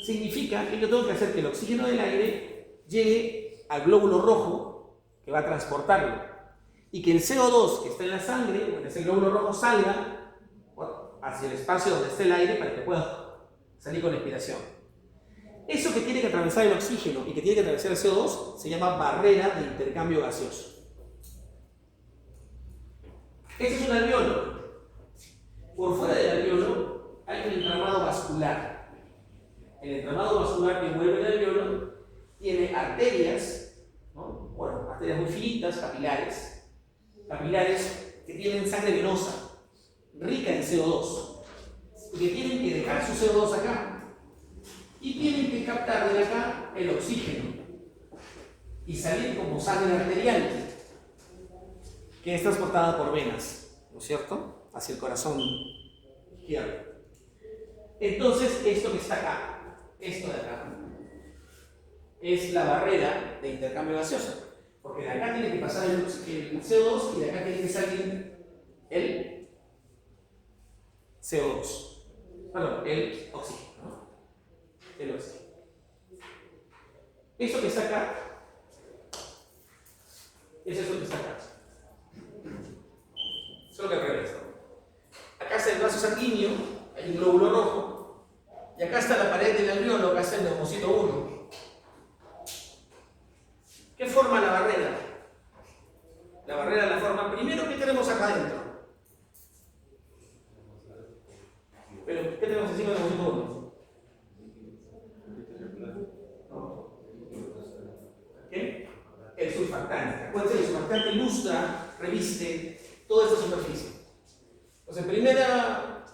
significa que yo tengo que hacer que el oxígeno del aire llegue al glóbulo rojo que va a transportarlo y que el CO2 que está en la sangre, en ese glóbulo rojo, salga hacia el espacio donde esté el aire para que pueda salir con la expiración. Eso que tiene que atravesar el oxígeno y que tiene que atravesar el CO2 se llama barrera de intercambio gaseoso. Este es un alveolo. Por fuera del alveolo hay un entramado vascular. El entramado vascular que envuelve el alveolo tiene arterias, ¿no? Bueno, arterias muy finitas, capilares que tienen sangre venosa, rica en CO2, que tienen que dejar su CO2 acá y tienen que captar de acá el oxígeno y salir como sangre arterial, que es transportada por venas, ¿no es cierto?, hacia el corazón izquierdo. Entonces, esto que está acá, esto de acá, es la barrera de intercambio gaseoso, porque de acá tiene que pasar el CO2 y de acá tiene que salir el CO2, perdón, el oxígeno, ¿no? El oxígeno. Eso que está acá, es eso que está acá. Solo que al revés, ¿no? Acá está el vaso sanguíneo, hay un glóbulo rojo, y acá está la pared del alveolo, acá está el neumocito 1. ¿Qué forma la barrera? La barrera la forma primero, ¿qué tenemos acá adentro? Pero, ¿qué tenemos encima del neumocito 1? ¿Qué? El surfactante. Acuérdense, el surfactante ilustra, reviste toda esta superficie. Entonces, primera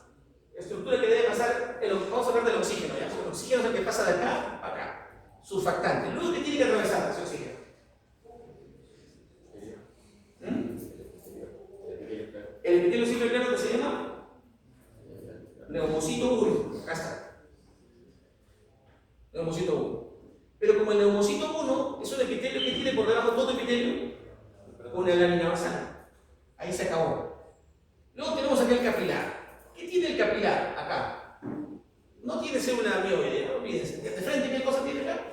estructura que debe pasar, vamos a hablar del oxígeno, ¿ya? El oxígeno es el que pasa de acá a acá. Surfactante. Luego, ¿qué tiene que atravesar ese oxígeno? El epitelio simple plano que se llama neumocito 1. Acá está. Neumocito 1. Pero como el neumocito 1 es un epitelio que tiene por debajo todo epitelio, una lámina basal. Ahí se acabó. Luego tenemos acá el capilar. ¿Qué tiene el capilar acá? No tiene célula mioide, no olvídense. De frente, ¿qué cosa tiene acá?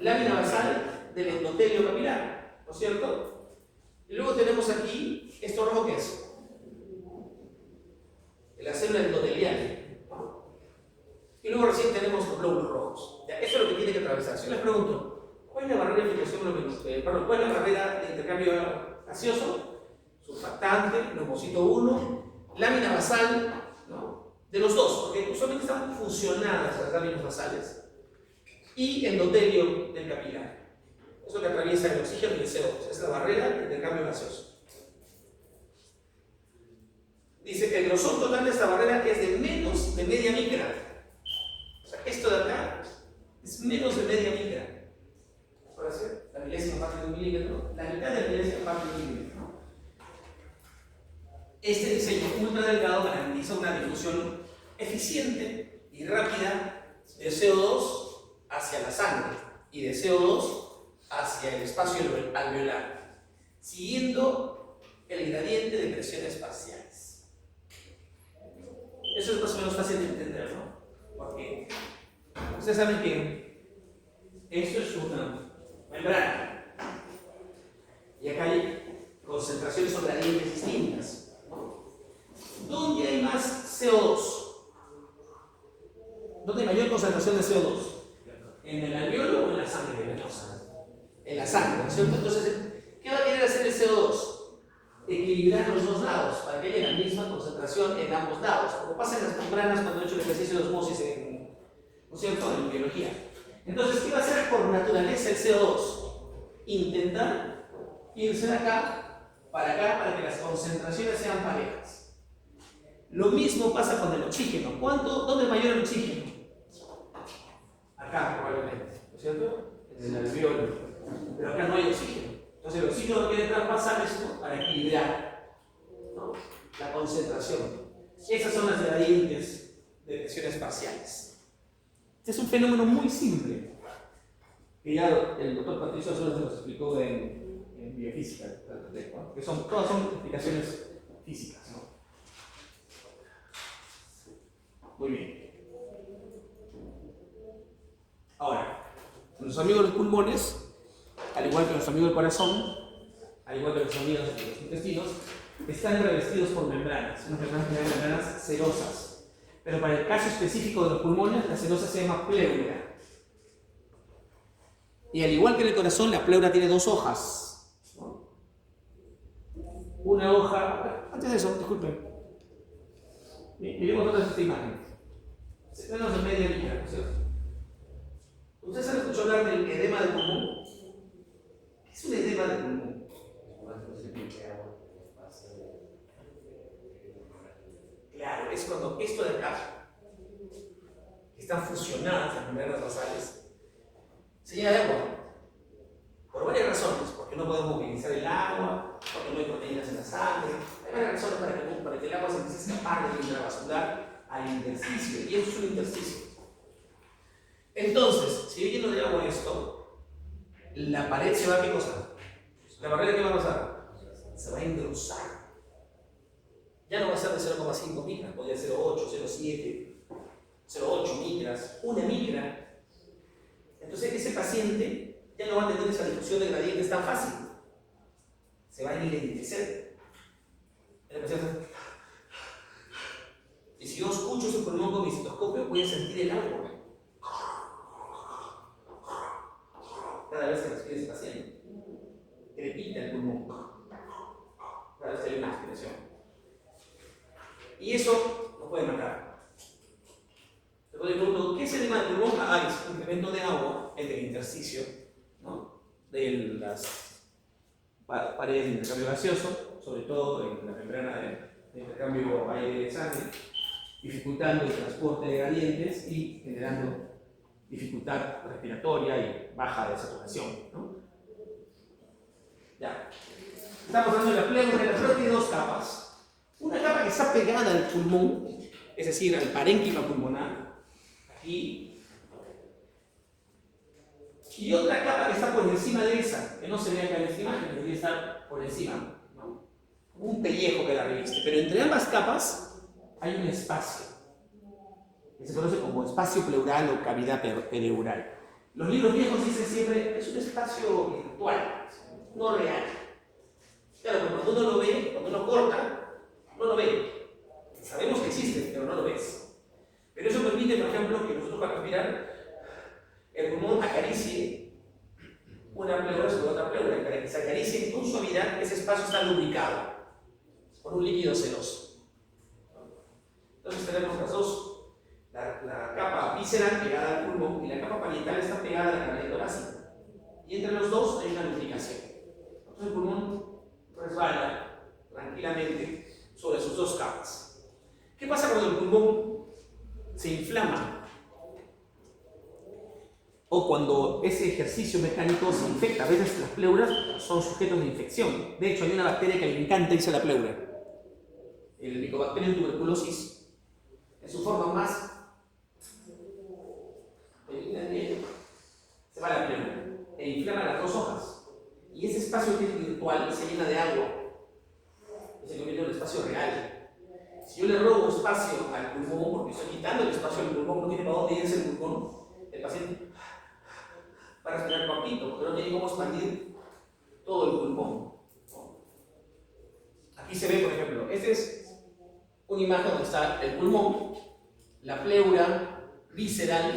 Lámina basal del endotelio capilar, ¿no es cierto? Y luego tenemos aquí, ¿esto rojo qué es? La célula endotelial. Y luego recién tenemos los glóbulos rojos. Ya, eso es lo que tiene que atravesar. Si yo les pregunto, ¿cuál es la barrera de filtración? ¿Cuál es la barrera de intercambio gaseoso? Surfactante, neumocito 1, lámina basal, ¿no? De los dos, porque usualmente están fusionadas las láminas basales, y endotelio del capilar. Eso que atraviesa el oxígeno y el CO2. Es la barrera de intercambio gaseoso. Dice que el grosor total de esta barrera es de menos de media micra. O sea, esto de acá es menos de media micra. Ahora sí, la milésima parte de un milímetro, la mitad de la milésima parte de un milímetro, ¿no? Este diseño ultra delgado garantiza una difusión eficiente y rápida de CO2 hacia la sangre y de CO2 hacia el espacio alveolar, siguiendo el gradiente de presiones parciales. Eso es más o menos fácil de entender, ¿no? Porque ustedes saben que esto es una membrana y acá hay concentraciones o gradientes distintas, ¿no? ¿Dónde hay más CO2? ¿Dónde hay mayor concentración de CO2? ¿En el alveolo o en la sangre venosa? En la sangre, ¿no es cierto? Entonces, ¿qué va a querer hacer el CO2? Equilibrar los dos lados para que haya la misma concentración en ambos lados, como pasa en las membranas cuando he hecho el ejercicio de osmosis ¿no es cierto?, en biología. Entonces, ¿qué va a hacer por naturaleza el CO2? Intentar irse de acá para que las concentraciones sean parejas. Lo mismo pasa con el oxígeno. ¿Dónde es mayor el oxígeno? Acá, probablemente, ¿no es cierto? En el alveolo. Pero acá no hay oxígeno. Entonces el oxígeno quiere traspasar esto para equilibrar, ¿no?, la concentración. Esas son las gradientes de presiones parciales. Este es un fenómeno muy simple, que ya el doctor Patricio Sosa nos explicó en biofísica, ¿no?, que todas son explicaciones físicas, ¿no? Muy bien. Ahora, nuestros amigos los pulmones, al igual que los amigos del corazón, al igual que los amigos de los intestinos, están revestidos por membranas, unas membranas serosas. Pero para el caso específico de los pulmones, la senosa se llama pleura. Y al igual que en el corazón, la pleura tiene dos hojas, ¿no? Una hoja... Antes de eso, disculpen. Miremos otra vez esta imagen. Tenemos en media línea, ¿no es cierto? ¿Ustedes han escuchado hablar del edema de pulmón? ¿Qué es un edema de pulmón? Claro, es cuando esto de acá, que están fusionadas las membranas basales, se llena de agua. Por varias razones, porque no podemos movilizar el agua, porque no hay proteínas en la sangre. Hay varias razones para que el agua se empiece a escapar del intravascular al intersticio, y eso es un intersticio. Entonces, si yo lleno de agua esto, la pared se va a ¿qué cosa? ¿La barrera qué va a pasar? Se va a engrosar. Ya no va a ser de 0,5 micras, podría ser 0,8, 0,7, 0,8 micras, 1 micra. Entonces ese paciente ya no va a tener esa difusión de gradientes tan fácil. Se va a enlentecer. Y si yo escucho su pulmón con mi citoscopio, voy a sentir el agua. Cada vez que respira ese paciente, crepita el pulmón. Cada vez que hay una aspiración. Y eso nos puede matar. Entonces le pregunto, ¿qué es el edema de pulmón? Es un incremento de agua en el intersticio, ¿no? De las paredes de intercambio gaseoso, sobre todo en la membrana de intercambio aire-sangre, dificultando el transporte de gradientes y generando dificultad respiratoria y baja de saturación, ¿no? Ya. Estamos hablando de la pleura. La pleura tiene dos capas. Una capa que está pegada al pulmón, es decir, al parénquima pulmonar, aquí, y otra capa que está por encima de esa, que no se ve acá en esta imagen, debería estar por encima, ¿no? Un pellejo que la reviste, pero entre ambas capas hay un espacio, que se conoce como espacio pleural o cavidad pleural. Los libros viejos dicen siempre, es un espacio virtual, no real. Claro, pero cuando uno lo ve, cuando uno corta, no lo ve. Sabemos que existe, pero no lo ves. Pero eso permite, por ejemplo, que nosotros para respirar, el pulmón acaricie una pleura sobre otra pleura, para que se acaricie con suavidad, ese espacio está lubricado por un líquido sedoso. Entonces tenemos las dos, la capa visceral pegada al pulmón y la capa parietal está pegada a la cavidad torácica. Y entre los dos hay una lubricación. Entonces el pulmón resbala tranquilamente sobre sus dos capas. ¿Qué pasa cuando el pulmón se inflama? O cuando ese ejercicio mecánico se infecta. A veces las pleuras son sujetos de infección. De hecho, hay una bacteria que le encanta irse a la pleura. El Mycobacterium tuberculosis, en su forma más se va a la pleura e inflama las dos hojas. Y ese espacio que es virtual se llena de agua. Se convierte en un espacio real. Si yo le robo espacio al pulmón, porque estoy quitando el espacio al pulmón, no tiene para dónde irse el pulmón, el paciente va a respirar cortito, pero no tiene cómo expandir todo el pulmón. Aquí se ve, por ejemplo, esta es una imagen donde está el pulmón, la pleura visceral,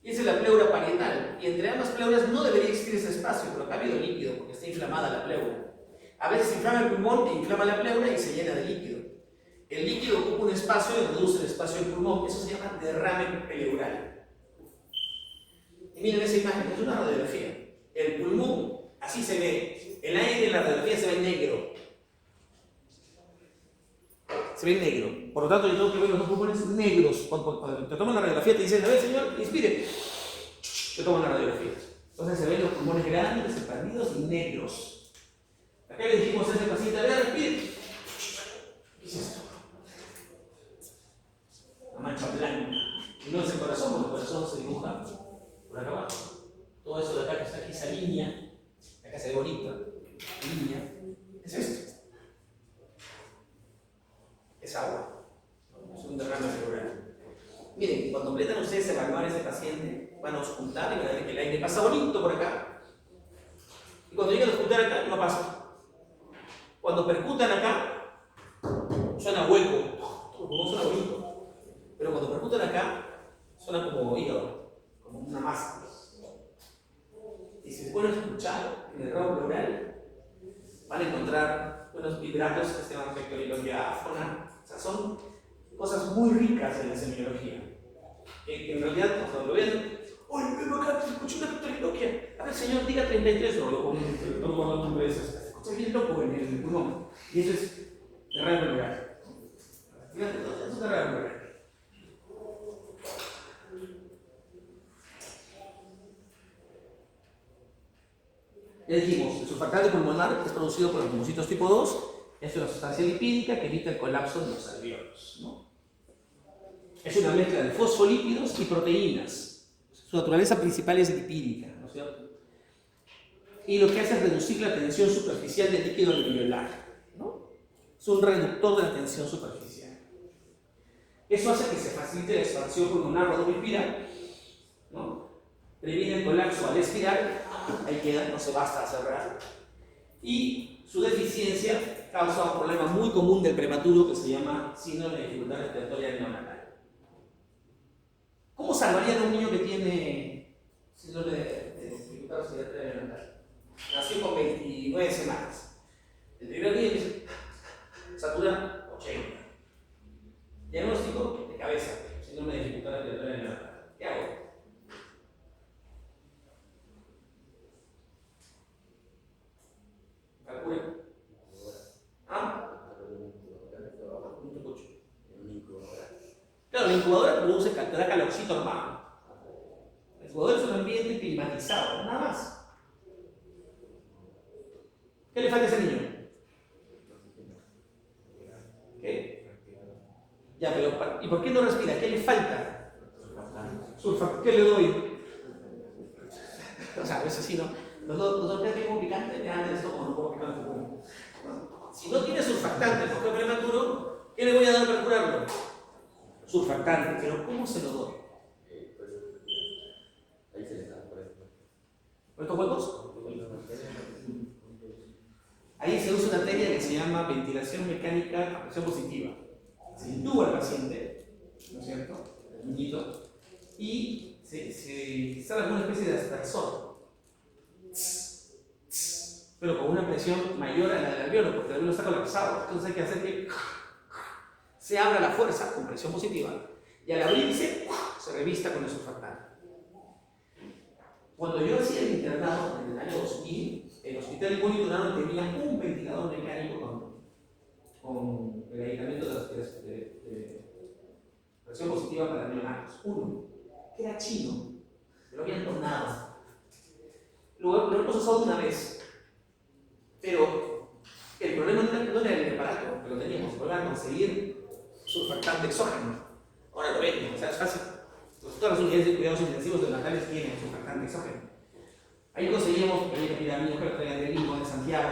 y esa es la pleura parietal. Y entre ambas pleuras no debería existir ese espacio, pero acá ha habido líquido, porque está inflamada la pleura. A veces se inflama el pulmón e inflama la pleura y se llena de líquido. El líquido ocupa un espacio y reduce el espacio del pulmón. Eso se llama derrame pleural. Y miren esa imagen, es una radiografía. El pulmón, así se ve. El aire en la radiografía se ve negro. Se ve negro. Por lo tanto, yo tengo que ver los dos pulmones negros. Cuando te toman la radiografía te dicen, a ver señor, inspire. Yo tomo la radiografía. Entonces se ven los pulmones grandes, expandidos y negros. Acá le dijimos a ese paciente, a ver, respire. ¿Qué es esto? Una mancha blanca. Y no es el corazón, porque el corazón se dibuja por acá abajo. Todo eso de acá que está aquí, esa línea, acá se ve bonita, línea, ¿qué es esto? Es agua. Es un derrame pleural. Miren, cuando completan ustedes evaluar a ese paciente, van a auscultar y van a ver que el aire pasa bonito por acá. Y cuando llegan a auscultar acá, no pasa. Cuando percutan acá, suena hueco. No suena bonito. Pero cuando percutan acá, suena como hígado, como una masa. Y si se pueden escuchar en el rango pleural, van a encontrar unos vibratos que se llaman vectoriloquia áfona. O sea, son cosas muy ricas en la semiología. Que en realidad, cuando lo vean, ¡oye, vengo acá, escuché una vectoriloquia! A ver, señor, diga 33, o lo pongo un nombre de esos. Escucha bien loco en el pulmón. Y eso es de rango pleural. Fíjate, eso es de rango pleural. Ya dijimos, el surfactante pulmonar es producido por los linfocitos tipo 2, es una sustancia lipídica que evita el colapso de los alveolos, ¿no? Es una mezcla de fosfolípidos y proteínas. Su naturaleza principal es lipídica, ¿no es cierto? Y lo que hace es reducir la tensión superficial del líquido alveolar, ¿no? Es un reductor de la tensión superficial. Eso hace que se facilite la expansión pulmonar cuando uno inspira, ¿no? Previene el colapso al expirar, ahí queda, no se basta a cerrar. Y su deficiencia causa un problema muy común del prematuro que se llama síndrome de dificultad respiratoria neonatal. ¿Cómo salvarían a un niño que tiene síndrome de dificultad respiratoria neonatal? Nació con 29 semanas. El primer día dice, satura 80. Diagnóstico de cabeza, síndrome de dificultad respiratoria neonatal. ¿Qué hago? Calcula. ¿Ah? No te escucho. Claro, la incubadora produce, te da calorcito hermano. La incubadora es un ambiente climatizado, nada más. ¿Qué le falta a ese niño? ¿Qué? Ya, pero ¿y por qué no respira? ¿Qué le falta? ¿Qué le doy? O sea, a veces sí, ¿no? Nosotros tenemos picante, me dan esto como no puedo picante. Si no tiene surfactante porque es prematuro, ¿qué le voy a dar para curarlo? Surfactante, pero ¿cómo se lo doy? Ahí se le da por eso. ¿Por estos huecos? Ahí se usa una técnica que se llama ventilación mecánica a presión positiva. Se intuba al paciente, ¿no es cierto? El niñito, y se sale alguna especie de aspersor, pero con una presión mayor a la del alveolo, porque el alveolo está colapsado. Entonces hay que hacer que se abra la fuerza con presión positiva y al abrirse se revista con el surfactante. Cuando yo hacía el internado en el año 2000, el hospital Hipólito Unanue tenía un ventilador mecánico con el aislamiento de presión positiva para neonatos. Uno, que era chino, que lo habían donado. Lo hemos usado una vez, pero el problema no era el aparato, que lo teníamos, el problema era conseguir surfactante exógeno. Ahora lo venden, o sea, es fácil. Todas las unidades de cuidados intensivos de natales tienen surfactante exógeno. Ahí conseguíamos que había que pedir a niños que lo traigan de Lima, de Santiago,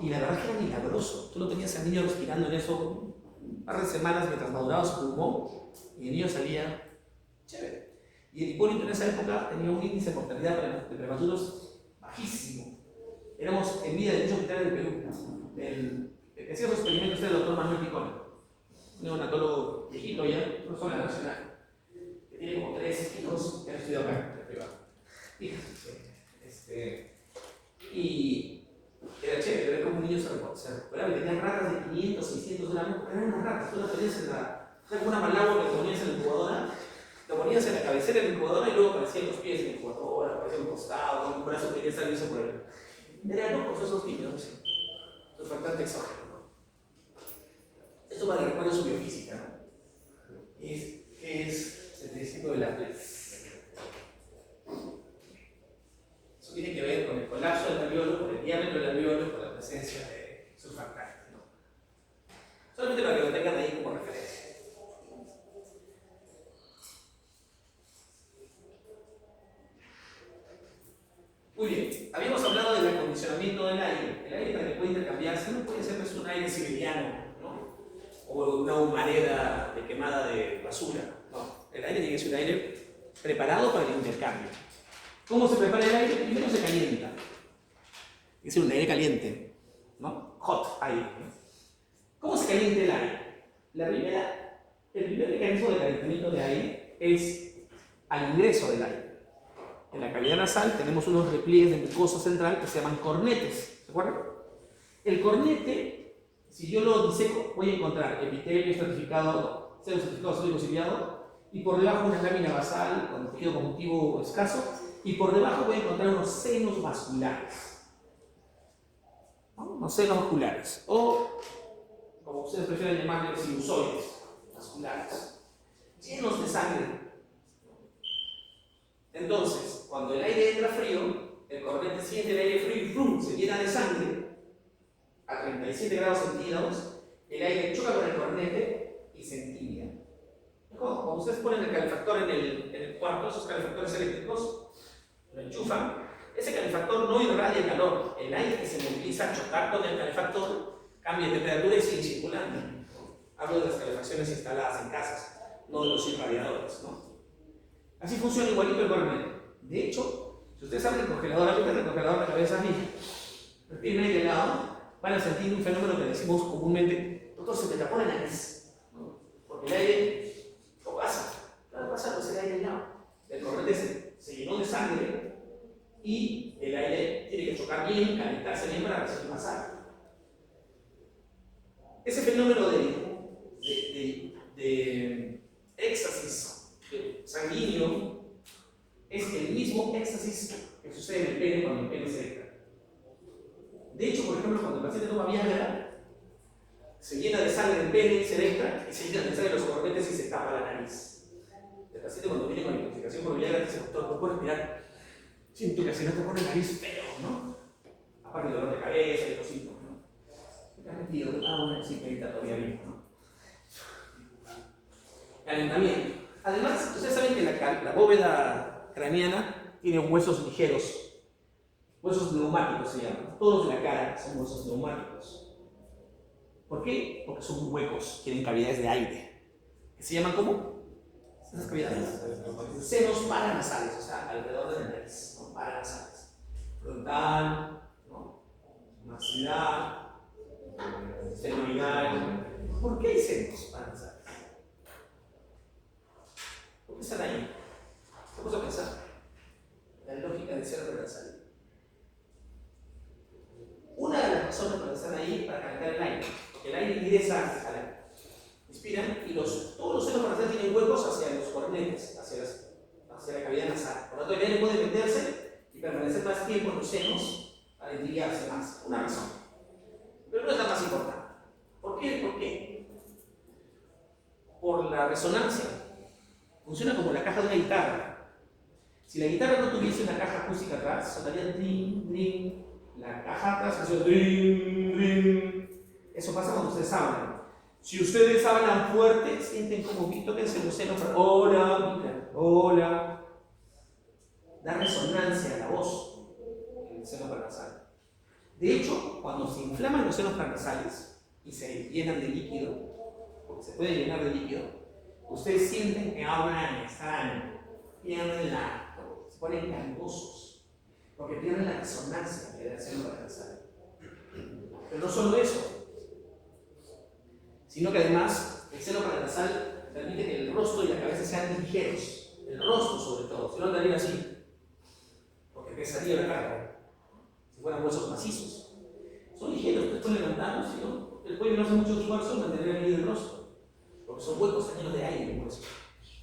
y la verdad es que era milagroso. Tú lo tenías al niño respirando en eso un par de semanas mientras maduraba su pulmón, y el niño salía chévere. Y el Hipólito en esa época tenía un índice de mortalidad de prematuros bajísimo. Éramos en vida de muchos hospitales del Perú. El que hacía los experimentos era el doctor Manuel Picón, un neonatólogo viejito ya, profesor de la Nacional, que tiene como 3 hijos que han estudiado acá, en el privado. Y era chévere ver cómo un niño se recuperaba y tenían ratas de 500, 600 gramos, pero eran unas ratas, tú las ponías en la. Era como una malagua que te ponías en la incubadora, lo ponías en la cabecera de la incubadora y luego aparecían los pies en la incubadora, aparecían un costado, con un brazo que quería salirse por él. Eran locos esos niños, surfactante exógeno, ¿no? Esto para que recuerden su biofísica, ¿no? Es el principio de la Eso tiene que ver con el colapso del alveolo, con el diámetro del alveolo, con la presencia de surfactante, ¿no? Solamente para que lo tengan ahí como referencia. Muy bien, habíamos hablado del acondicionamiento del aire. El aire para que pueda intercambiarse no puede ser pues, un aire siberiano, ¿no? O una humareda de quemada de basura. No, el aire tiene que ser un aire preparado para el intercambio. ¿Cómo se prepara el aire? Primero se calienta. Es un aire caliente, ¿no? Hot aire, ¿no? ¿Cómo se calienta el aire? La primera El primer mecanismo de calentamiento de aire es al ingreso del aire. En la cavidad nasal tenemos unos repliegues de mucosa central que se llaman cornetes. ¿Se acuerdan? El cornete, si yo lo diseco, voy a encontrar epitelio estratificado, seno estratificado sólido ciliado, y por debajo una lámina basal con tejido conjuntivo escaso, y por debajo voy a encontrar unos senos vasculares. ¿No? Unos senos vasculares, o como ustedes prefieren llamarles sinusoides vasculares, llenos de sangre. Entonces, cuando el aire entra frío, el cornete siente el aire frío y ¡frum! Se llena de sangre a 37 grados centígrados, el aire choca con el cornete y se entibia. Como ustedes ponen el calefactor en el cuarto, esos calefactores eléctricos, lo enchufan, ese calefactor no irradia calor, el aire que se moviliza al chocar con el calefactor cambia de temperatura y sigue circulando. Hablo de las calefacciones instaladas en casas, no de los irradiadores, ¿no? Así funciona igualito el cornete. De hecho, si ustedes abren el congelador, abren el congelador de cabeza y respiren aire helado, van a sentir un fenómeno que decimos comúnmente, doctor, se me tapó la nariz, ¿no? Porque el aire no pasa. ¿Qué va a pasar? Pues el aire helado. El cornete se llenó de sangre y el aire tiene que chocar bien, calentarse bien para recibir pasar. Ese fenómeno de éxtasis sanguíneo es el mismo éxtasis que sucede en el pene cuando el pene se erecta. De hecho, por ejemplo, cuando el paciente toma Viagra, se llena de sangre el pene, se erecta, y se llena de sangre los cornetes y se tapa la nariz. El paciente cuando viene con intoxicación por Viagra dice, doctor, no puedo respirar. Siento que se me pone la nariz feo, ¿no? Aparte del dolor de cabeza y otros síntomas, ¿no? ¿Qué has metido? Bueno, sí, que ahorita todavía bien, ¿no? Calentamiento. Además, ustedes saben que la bóveda craneana tiene huesos ligeros, huesos neumáticos se llaman. Todos los de la cara son huesos neumáticos. ¿Por qué? Porque son huecos, tienen cavidades de aire. ¿Que se llaman cómo? Esas cavidades. Senos paranasales, o sea, alrededor de la nariz, ¿no? Paranasales. Frontal, ¿no? Maxilar, senoidal. ¿Por qué hay senos paranasales? ¿Por qué están ahí? Vamos a pensar. La lógica del seno paranasal. Una de las razones por las que están ahí es para calentar el aire. Porque el aire ingresa al aire. Inspiran y todos los senos paranasales tienen huecos hacia los cornetes, hacia la cavidad nasal. Por lo tanto, el aire puede meterse y permanecer más tiempo en los senos para entibiarse más. Una razón. Pero no es la más importante. ¿Por qué? ¿Por qué? Por la resonancia. Funciona como la caja de una guitarra. Si la guitarra no tuviese una caja acústica atrás, sonaría dring, dring. La caja atrás hace dring, dring. Eso pasa cuando ustedes hablan. Si ustedes hablan fuerte, sienten como que tóquense los senos. Hola, mira, hola. Da resonancia a la voz en el seno paranasal. De hecho, cuando se inflaman los senos paranasales y se llenan de líquido, porque se puede llenar de líquido, ustedes sienten que hablan extraño, pierden se ponen gangosos, porque pierden la resonancia que da el seno paranasal. Pero no solo eso, sino que además el seno paranasal permite que el rostro y la cabeza sean ligeros, el rostro sobre todo, si no andaría así, porque pesaría la carga, si fueran huesos macizos. Son ligeros, después levantarlos, si no, el cuello no hace mucho esfuerzo, mantendría bien el rostro. Porque son huecos llenos de aire, por eso.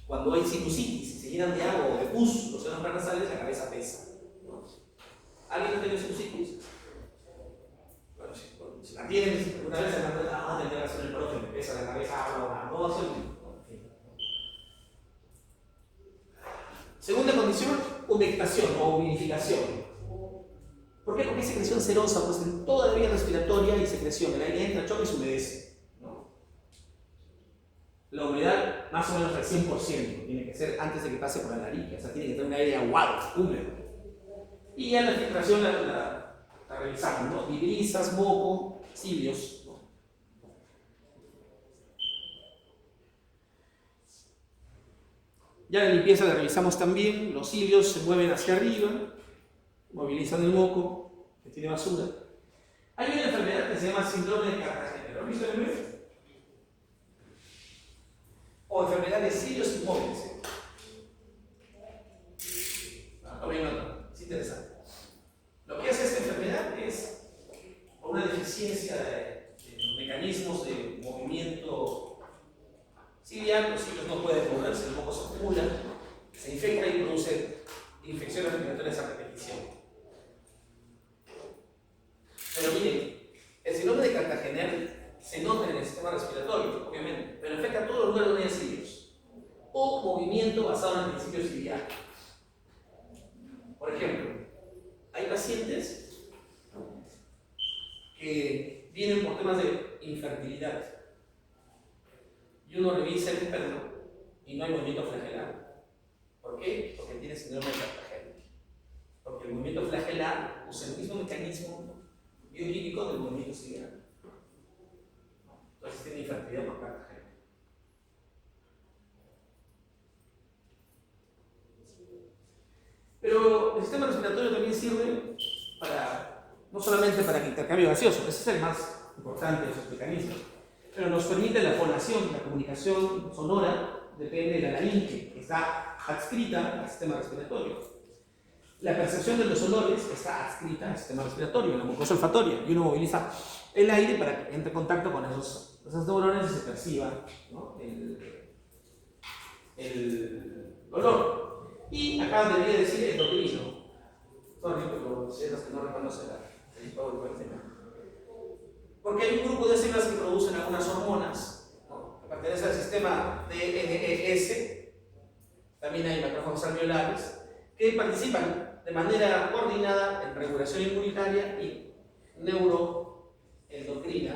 Cuando hay sinusitis y se llenan de agua o de pus, los senos paranasales, la cabeza pesa, ¿no? ¿Alguien no tiene sinusitis? Bueno, si la tienen, una vez se dan cuenta, tendría que hacer el profe, me pesa la cabeza, no va a ser Segunda condición, humectación o humidificación. ¿Por qué? Porque hay secreción serosa, pues en toda la vía respiratoria hay secreción, el aire entra, choca y se humedece. La humedad más o menos al 100%, tiene que ser antes de que pase por la nariz, o sea, tiene que tener un aire aguado, húmedo. Y ya la filtración la revisamos, ¿no? Vibrisas, moco, cilios, ¿no? Ya la limpieza la revisamos también, los cilios se mueven hacia arriba, movilizan el moco, que tiene basura. Hay una enfermedad que se llama síndrome de Cartagena, ¿lo han visto en el medio? o enfermedades serios y móviles. Tomen nota, es interesante. Lo que hace esta enfermedad es una deficiencia de los mecanismos de movimiento ciliar. Los cilios no pueden moverse, el moco se acumula, se infecta y produce infecciones respiratorias a repetición. Pero miren, el síndrome de Cartagener se nota en el sistema respiratorio, obviamente, pero afecta a todos los lugares donde hay cilios o movimiento basado en el principio ciliar. Por ejemplo, hay pacientes que vienen por temas de infertilidad y uno revisa el esperma y no hay movimiento flagelar. ¿Por qué? Porque tiene síndrome de Cartagener. Porque el movimiento flagelar usa el mismo mecanismo bioquímico del movimiento ciliar. Entonces tiene infertilidad por Cartagener. Pero el sistema respiratorio también sirve no solamente para el intercambio gaseoso, ese es el más importante de esos mecanismos, pero nos permite la fonación, la comunicación sonora, depende de la laringe, que está adscrita al sistema respiratorio. La percepción de los olores está adscrita al sistema respiratorio, la mucosa olfatoria, y uno moviliza el aire para que entre en contacto con esos neurones y se perciba, ¿no?, el olor. Y acá debería decir endocrino. Sorry, pero ciertas que no reconocen el PowerPoint. Porque hay un grupo de células que producen algunas hormonas, ¿no?, que pertenecen al sistema DNES. También hay macrófagos alveolares que participan de manera coordinada en regulación inmunitaria y neuroendocrina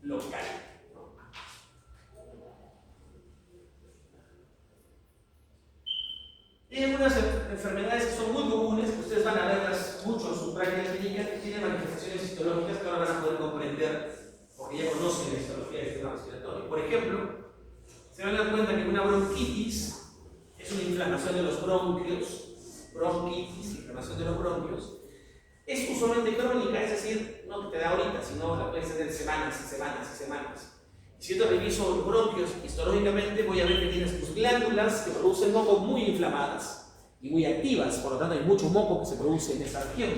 local. Y hay algunas enfermedades que son muy comunes, que ustedes van a verlas mucho en su práctica clínica, que tienen manifestaciones histológicas que ahora van a poder comprender porque ya conocen la histología del sistema respiratorio. Por ejemplo, se van a dar cuenta que una bronquitis es una inflamación de los bronquios, inflamación de los bronquios, es usualmente crónica, es decir, no te da ahorita, sino la puedes tener semanas y semanas y semanas. Si yo te reviso los bronquios histológicamente, voy a ver que tienes tus glándulas que producen moco muy inflamadas y muy activas, por lo tanto hay mucho moco que se produce en esa región.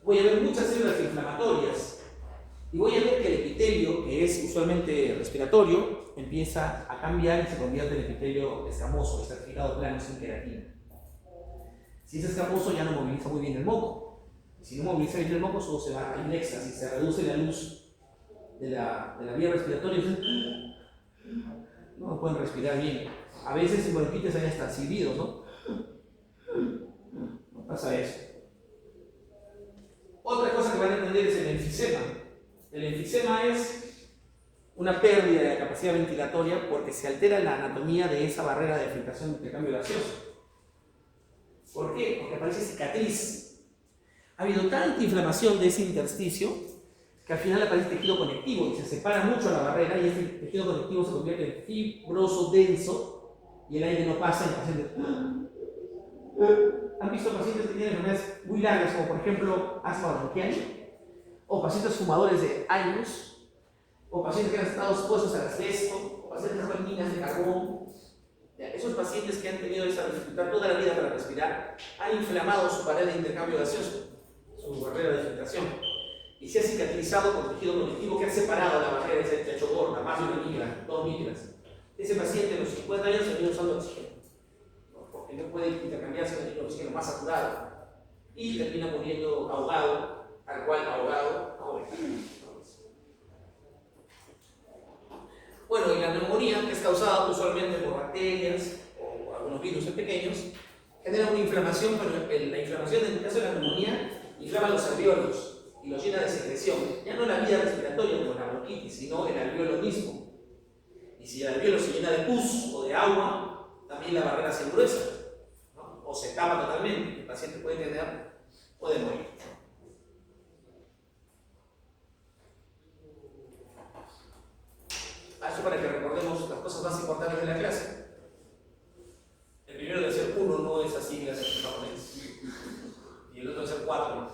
Voy a ver muchas células inflamatorias y voy a ver que el epitelio, que es usualmente respiratorio, empieza a cambiar y se convierte en epitelio escamoso, estratificado plano sin queratina. Si es escamoso ya no moviliza muy bien el moco. Si no moviliza bien el moco, solo se va a un éxtasis, se reduce la luz de la vía respiratoria, no pueden respirar bien. A veces en bronquitis hay hasta silbidos, ¿no? No pasa eso. Otra cosa que van a entender es el enfisema. El enfisema es una pérdida de la capacidad ventilatoria porque se altera la anatomía de esa barrera de filtración de intercambio gaseoso. ¿Por qué? Porque aparece cicatriz. Ha habido tanta inflamación de ese intersticio que al final aparece tejido conectivo y se separa mucho la barrera y ese tejido conectivo se convierte en fibroso denso y el aire no pasa y el paciente... ¿Han visto pacientes que tienen enfermedades muy largas como por ejemplo asma bronquial? O pacientes fumadores de años, o pacientes que han estado expuestos al asbesto, o pacientes con minas de carbón. Esos pacientes que han tenido esa dificultad toda la vida para respirar han inflamado su pared de intercambio gaseoso, su barrera de filtración, y se ha cicatrizado con tejido conectivo que ha separado la barrera de ese techo gorda, más de 1 micra, 2 micras. Ese paciente a los 50 años termina usando oxígeno, ¿no?, porque no puede intercambiarse con el oxígeno más saturado y termina muriendo ahogado, al cual ahogado joven. Bueno, y la neumonía, que es causada usualmente por bacterias o algunos virus pequeños, genera una inflamación, pero la inflamación en el caso de la neumonía inflama los alvéolos y los llena de secreción, ya no la vía respiratoria como la bronquitis, sino el alvéolo mismo. Y si el alvéolo se llena de pus o de agua, también la barrera se engruesa, ¿no?, o se tapa totalmente, el paciente puede morir. Eso para que recordemos las cosas más importantes de la clase. El primero debe ser 1, no esas siglas en japonés. Y el otro debe ser 4.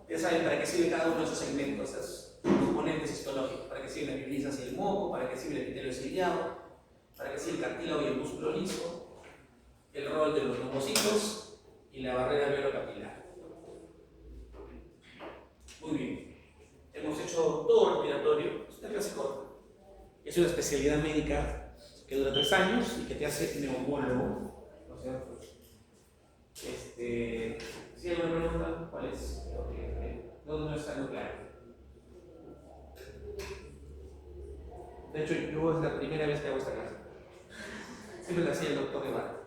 Ya saben para qué sirve cada uno de esos segmentos, esos componentes histológicos. Para qué sirven las grisas y el moco, para qué sirve enciliado, para que sea el cartílago y el músculo liso, el rol de los trombocitos y la barrera alveolo-capilar. Muy bien. Hemos hecho todo respiratorio. Es una clase corta. Es una especialidad médica que dura 3 años y que te hace neumólogo. ¿No es cierto? ¿Sí hay alguna pregunta? ¿Cuál es? No está muy claro. De hecho, yo es la primera vez que hago esta clase. Siempre la hacía el doctor Guevara.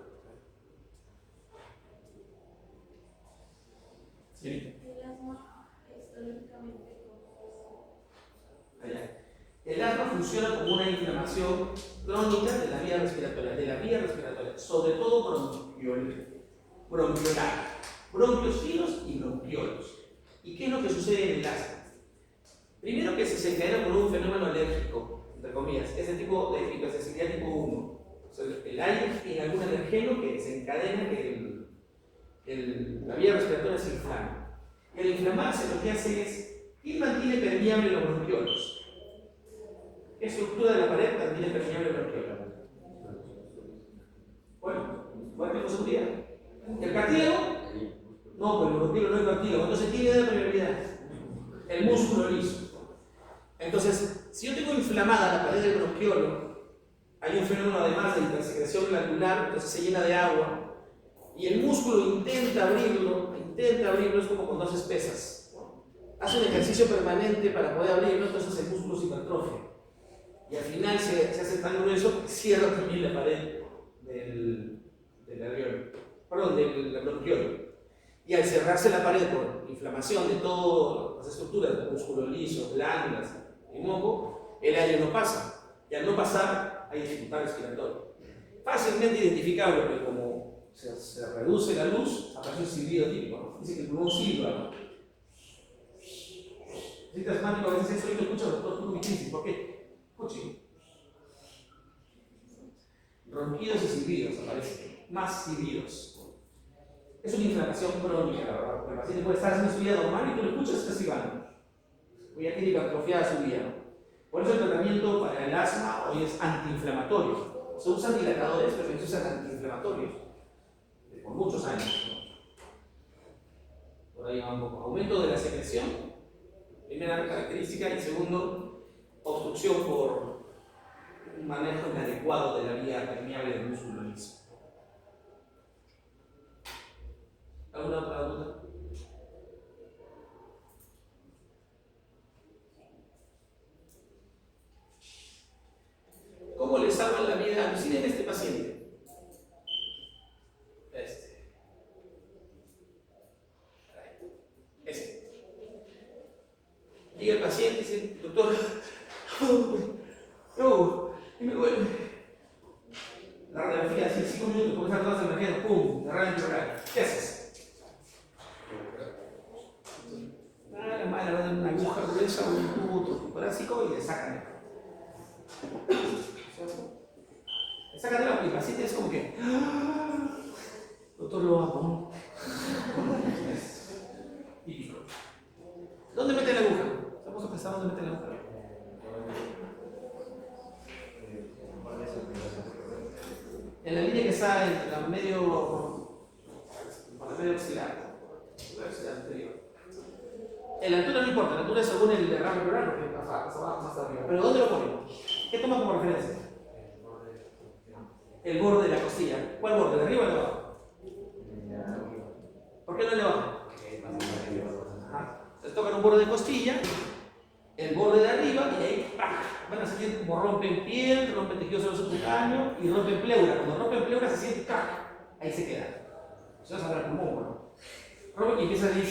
Señorita. El asma funciona como una inflamación crónica de la vía respiratoria, sobre todo bronquiolar, bronquios finos y bronquiolos. ¿Y qué es lo que sucede en el asma? Primero que se desencadena por un fenómeno alérgico, entre comillas, ese tipo de hipersensibilidad tipo 1. O sea, el aire tiene algún alergeno que desencadena que la vía respiratoria se inflame. Y al inflamarse lo que hace es, ¿quién mantiene permeable los bronquiolos? ¿Qué estructura de la pared mantiene permeable los bronquiolos? Bueno, fuerte por seguridad. ¿El cartílago? No, pues el bronquiolo no es cartílago. Entonces, ¿quién le da permeabilidad? El músculo liso. Entonces, si yo tengo inflamada la pared del bronquiolo, hay un fenómeno además de hipersecreción glandular, entonces se llena de agua, y el músculo intenta abrirlo, es como cuando haces pesas. Hace un ejercicio permanente para poder abrirlo, entonces el músculo se hipertrofia. Y al final se hace tan grueso que cierra también la pared del bronquiolo. Y al cerrarse la pared por inflamación de todas las estructuras, del músculo liso, glándulas y moco, el aire no pasa. Y al no pasar, hay dificultad respiratoria. Fácilmente identificable, porque como se reduce la luz, aparece un silbido típico, ¿no? Dice que el pulmón silba, ¿no? Si te asmático, a veces eso lo escucha el doctor Turumichisi. ¿Por qué? Escuchen. Ronquidos y silbidos aparecen. Más silbidos. Es una inflamación crónica, la verdad. El paciente puede estar haciendo su vida normal y tú lo escuchas y está silbando. O ya tiene hipertrofiada su vida, ¿no? Por eso el tratamiento para el asma hoy es antiinflamatorio. Se usan dilatadores, pero se usan antiinflamatorios. Por muchos años, ¿no? Por ahí va un poco. Aumento de la secreción, primera característica, y segundo, obstrucción por un manejo inadecuado de la vía permeable del músculo liso. ¿Alguna otra duda? ¿Cómo le salvan la vida? Miren este paciente. Llega el paciente y dice, doctor, y me duele. La radiografía, así 5 minutos, comienza todas las emergencias, ¡pum! La radiografía. ¿Qué haces? La madre va a dar una aguja gruesa o un tubo torácico y le sacan. Le sacan de la, y el paciente es como que, doctor, lo amo. Es típico. ¿Dónde mete la aguja? Estamos a pensar dónde mete la aguja. En la línea que está entre la medio axilar, anterior. En la altura no importa, la altura es según el derrame pleural, porque más abajo, más arriba. Pero ¿dónde lo ponemos? ¿Qué toma como referencia? El borde de la costilla. ¿Cuál borde? ¿De arriba o de abajo? ¿Por qué no el de abajo? Entonces tocan un borde de costilla, el borde de arriba, y ahí van a sentir como rompen piel, rompen tejido seroso cutáneo y rompen pleura. Cuando rompen pleura se siente ahí se queda. Eso es el pulmón, ¿no? Rompen y empieza a salir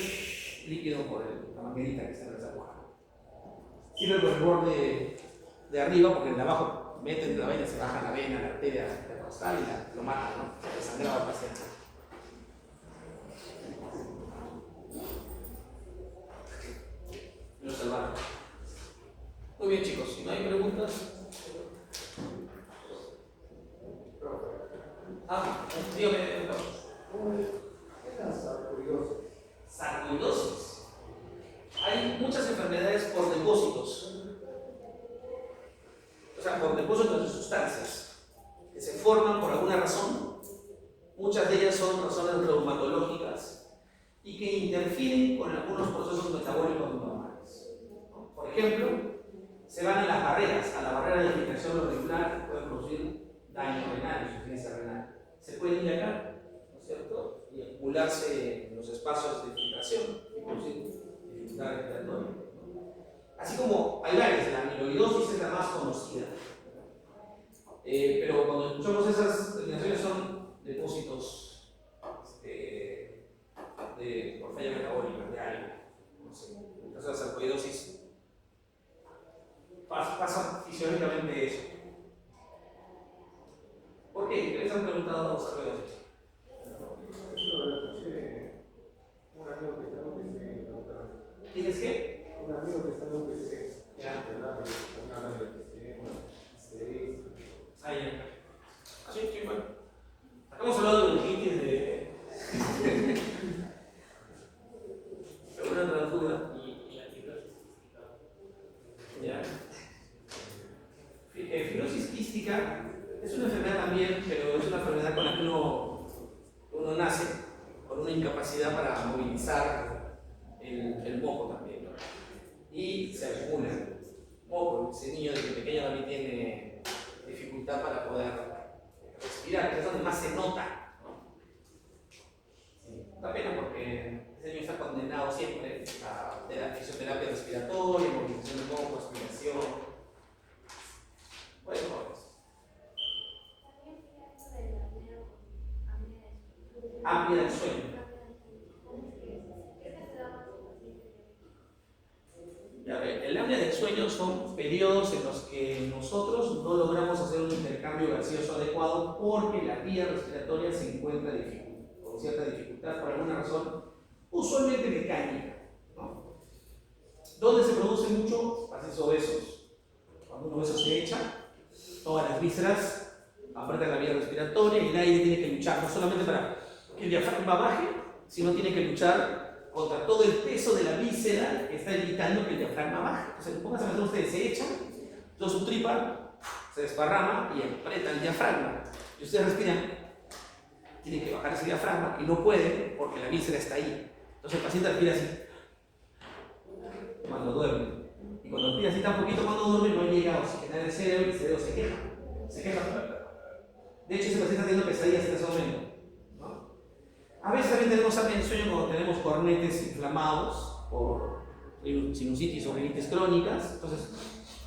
líquido por la manguerita que está en esa aguja. Sirve por el borde de arriba, porque en el de abajo meten la vena, se baja la vena, la arteria intercostal y lo matan, ¿no? Se sangraba al paciente. Lo salvaron. Muy bien, chicos, si no hay preguntas. Dígame, ¿qué es la sarcoidosis? Sarcoidosis. Hay muchas enfermedades por depósitos. O sea, por depósitos de sustancias. alguna razón. Muchas de ellas son razones reumatológicas y que interfieren con algunos procesos metabólicos normales, ¿no? Por ejemplo, se van a las barreras, a la barrera de filtración auricular, que puede producir daño renal, insuficiencia renal. Se pueden ir acá, ¿no es cierto? Y acumularse en los espacios de filtración y producir dificultad respiratoria, ¿no? Así como hay varias, la amiloidosis es la más conocida. Pero cuando escuchamos esas terminaciones son depósitos por falla metabólica de algo, no sé, en el caso de la sarcoidosis pasa fisiológicamente eso. ¿Por qué? ¿Qué les han preguntado a los sarcoidosis? ¿Tienes qué? Un amigo que está en UPC. Ya. Sí, sí, bueno. Estamos hablando de meningitis de una transfuga. Y la fibrosis quística. Ya. Fibrosis quística es una enfermedad también, pero es una enfermedad con la que uno nace con una incapacidad para movilizar el moco también, ¿no? Y se acumula moco. Ese niño desde pequeño también tiene dificultad para poder respirar, que es donde más se nota, ¿no? Sí. Da pena porque ese niño está condenado siempre a fisioterapia respiratoria, movilización de moco, aspiración. Bueno, apnea del sueño. El apnea del sueño son periodos en los que nosotros no logramos hacer un intercambio gaseoso adecuado porque la vía respiratoria se encuentra con cierta dificultad por alguna razón, usualmente mecánica, ¿no? ¿Dónde se produce mucho? Pacientes obesos. Cuando un obeso se echa, todas las vísceras apretan la vía respiratoria y el aire tiene que luchar no solamente para que el diafragma baje, sino tiene que luchar contra todo el peso de la víscera que está evitando que el diafragma baje. Entonces, pónganse a pensar ustedes, se echan, entonces su tripa se desparrama y aprieta el diafragma. Y ustedes respiran, tienen que bajar ese diafragma y no pueden porque la víscera está ahí. Entonces el paciente respira así cuando duerme. Y cuando respira así tan poquito cuando duerme no llega a oxigenar el cerebro y el cerebro se queja. Se queja. De hecho, ese paciente está teniendo pesadillas en ese momento. A veces también tenemos apnea del sueño cuando tenemos cornetes inflamados por sinusitis o rinitis crónicas. Entonces,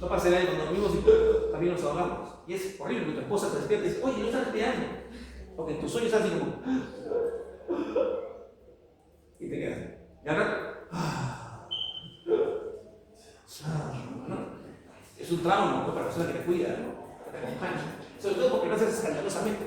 no pasa nada cuando dormimos y también nos ahogamos. Y es horrible porque tu esposa te despierta y dice, oye, no estás respirando. Porque en tus sueños estás así como... Y te quedas. Y al rato... ¿no? Es un trauma, ¿no? Para la persona que te cuida, ¿no? Que te acompaña. Sobre todo porque lo haces escandalosamente.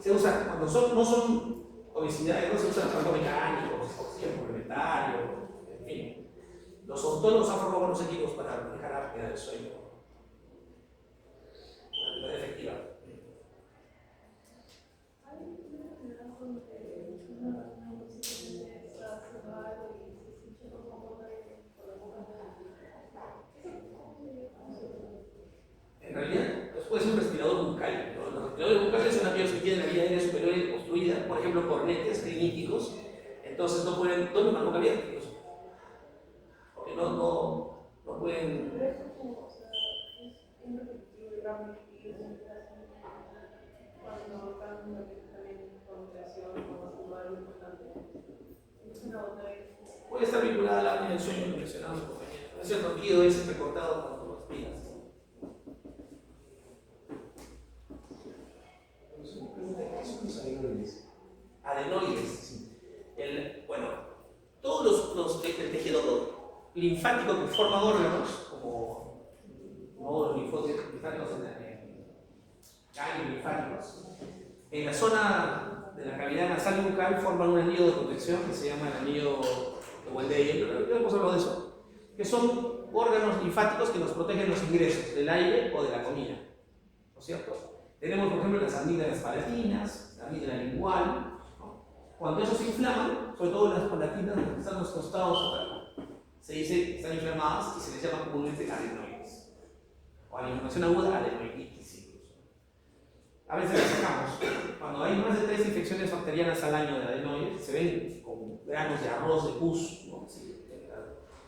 Se usa, cuando no son obesidades, no se usan fármacos mecánicos, oxígeno complementario, en fin. Los odontólogos han formado buenos equipos para manejar apnea del sueño. Una manera efectiva. En realidad, puede ser un respirador bucal, ¿no? Los respiradores bucales son aquellos que tienen la vía aérea superior obstruida, por ejemplo, cornetes cliníticos, entonces no pueden dormir con la boca abierta, porque no pueden. Puede estar vinculada a la apnea del sueño que mencionamos, compañeros. Ese ronquido es recortado cuando respiras. Adenoides. Bueno, todos el tejido linfático que forma órganos, como nódulos linfáticos ganglios linfáticos, en la zona de la cavidad nasal bucal forman un anillo de protección que se llama el anillo de Wendell, pero ya hemos hablado de eso, que son órganos linfáticos que nos protegen los ingresos del aire o de la comida, ¿no es cierto? Tenemos, por ejemplo, las amígdalas palatinas, la amígdala lingual, ¿no? Cuando esos se inflaman, sobre todo las palatinas que están los costados acá, se dice que están inflamadas y se les llama comúnmente adenoides. O a la inflamación aguda, adenoiditis incluso. A veces las sacamos. Cuando hay más de 3 infecciones bacterianas al año de adenoides, se ven como granos de arroz de pus, ¿no? Así,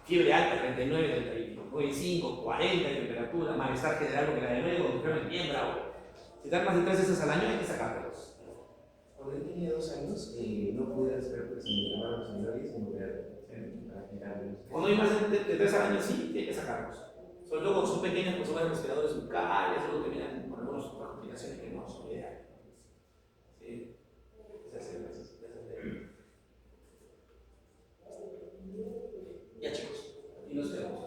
fiebre alta, 39, 39,5, 40 de temperatura, malestar general porque el adenoide cuando es bien bravo. Si dan más de 3 veces al año, hay que sacártelos. Cuando yo tenía 2 años, no pude hacer pues, mi hermano seminarios y me voy a quitarlos. Cuando hay más de 3 al año, sí, hay que sacarlos. Sobre todo cuando son pequeñas, pues son respiradores bucales, o que vienen con algunas otras complicaciones que no son ideales. Sí, ya chicos, y nos quedamos.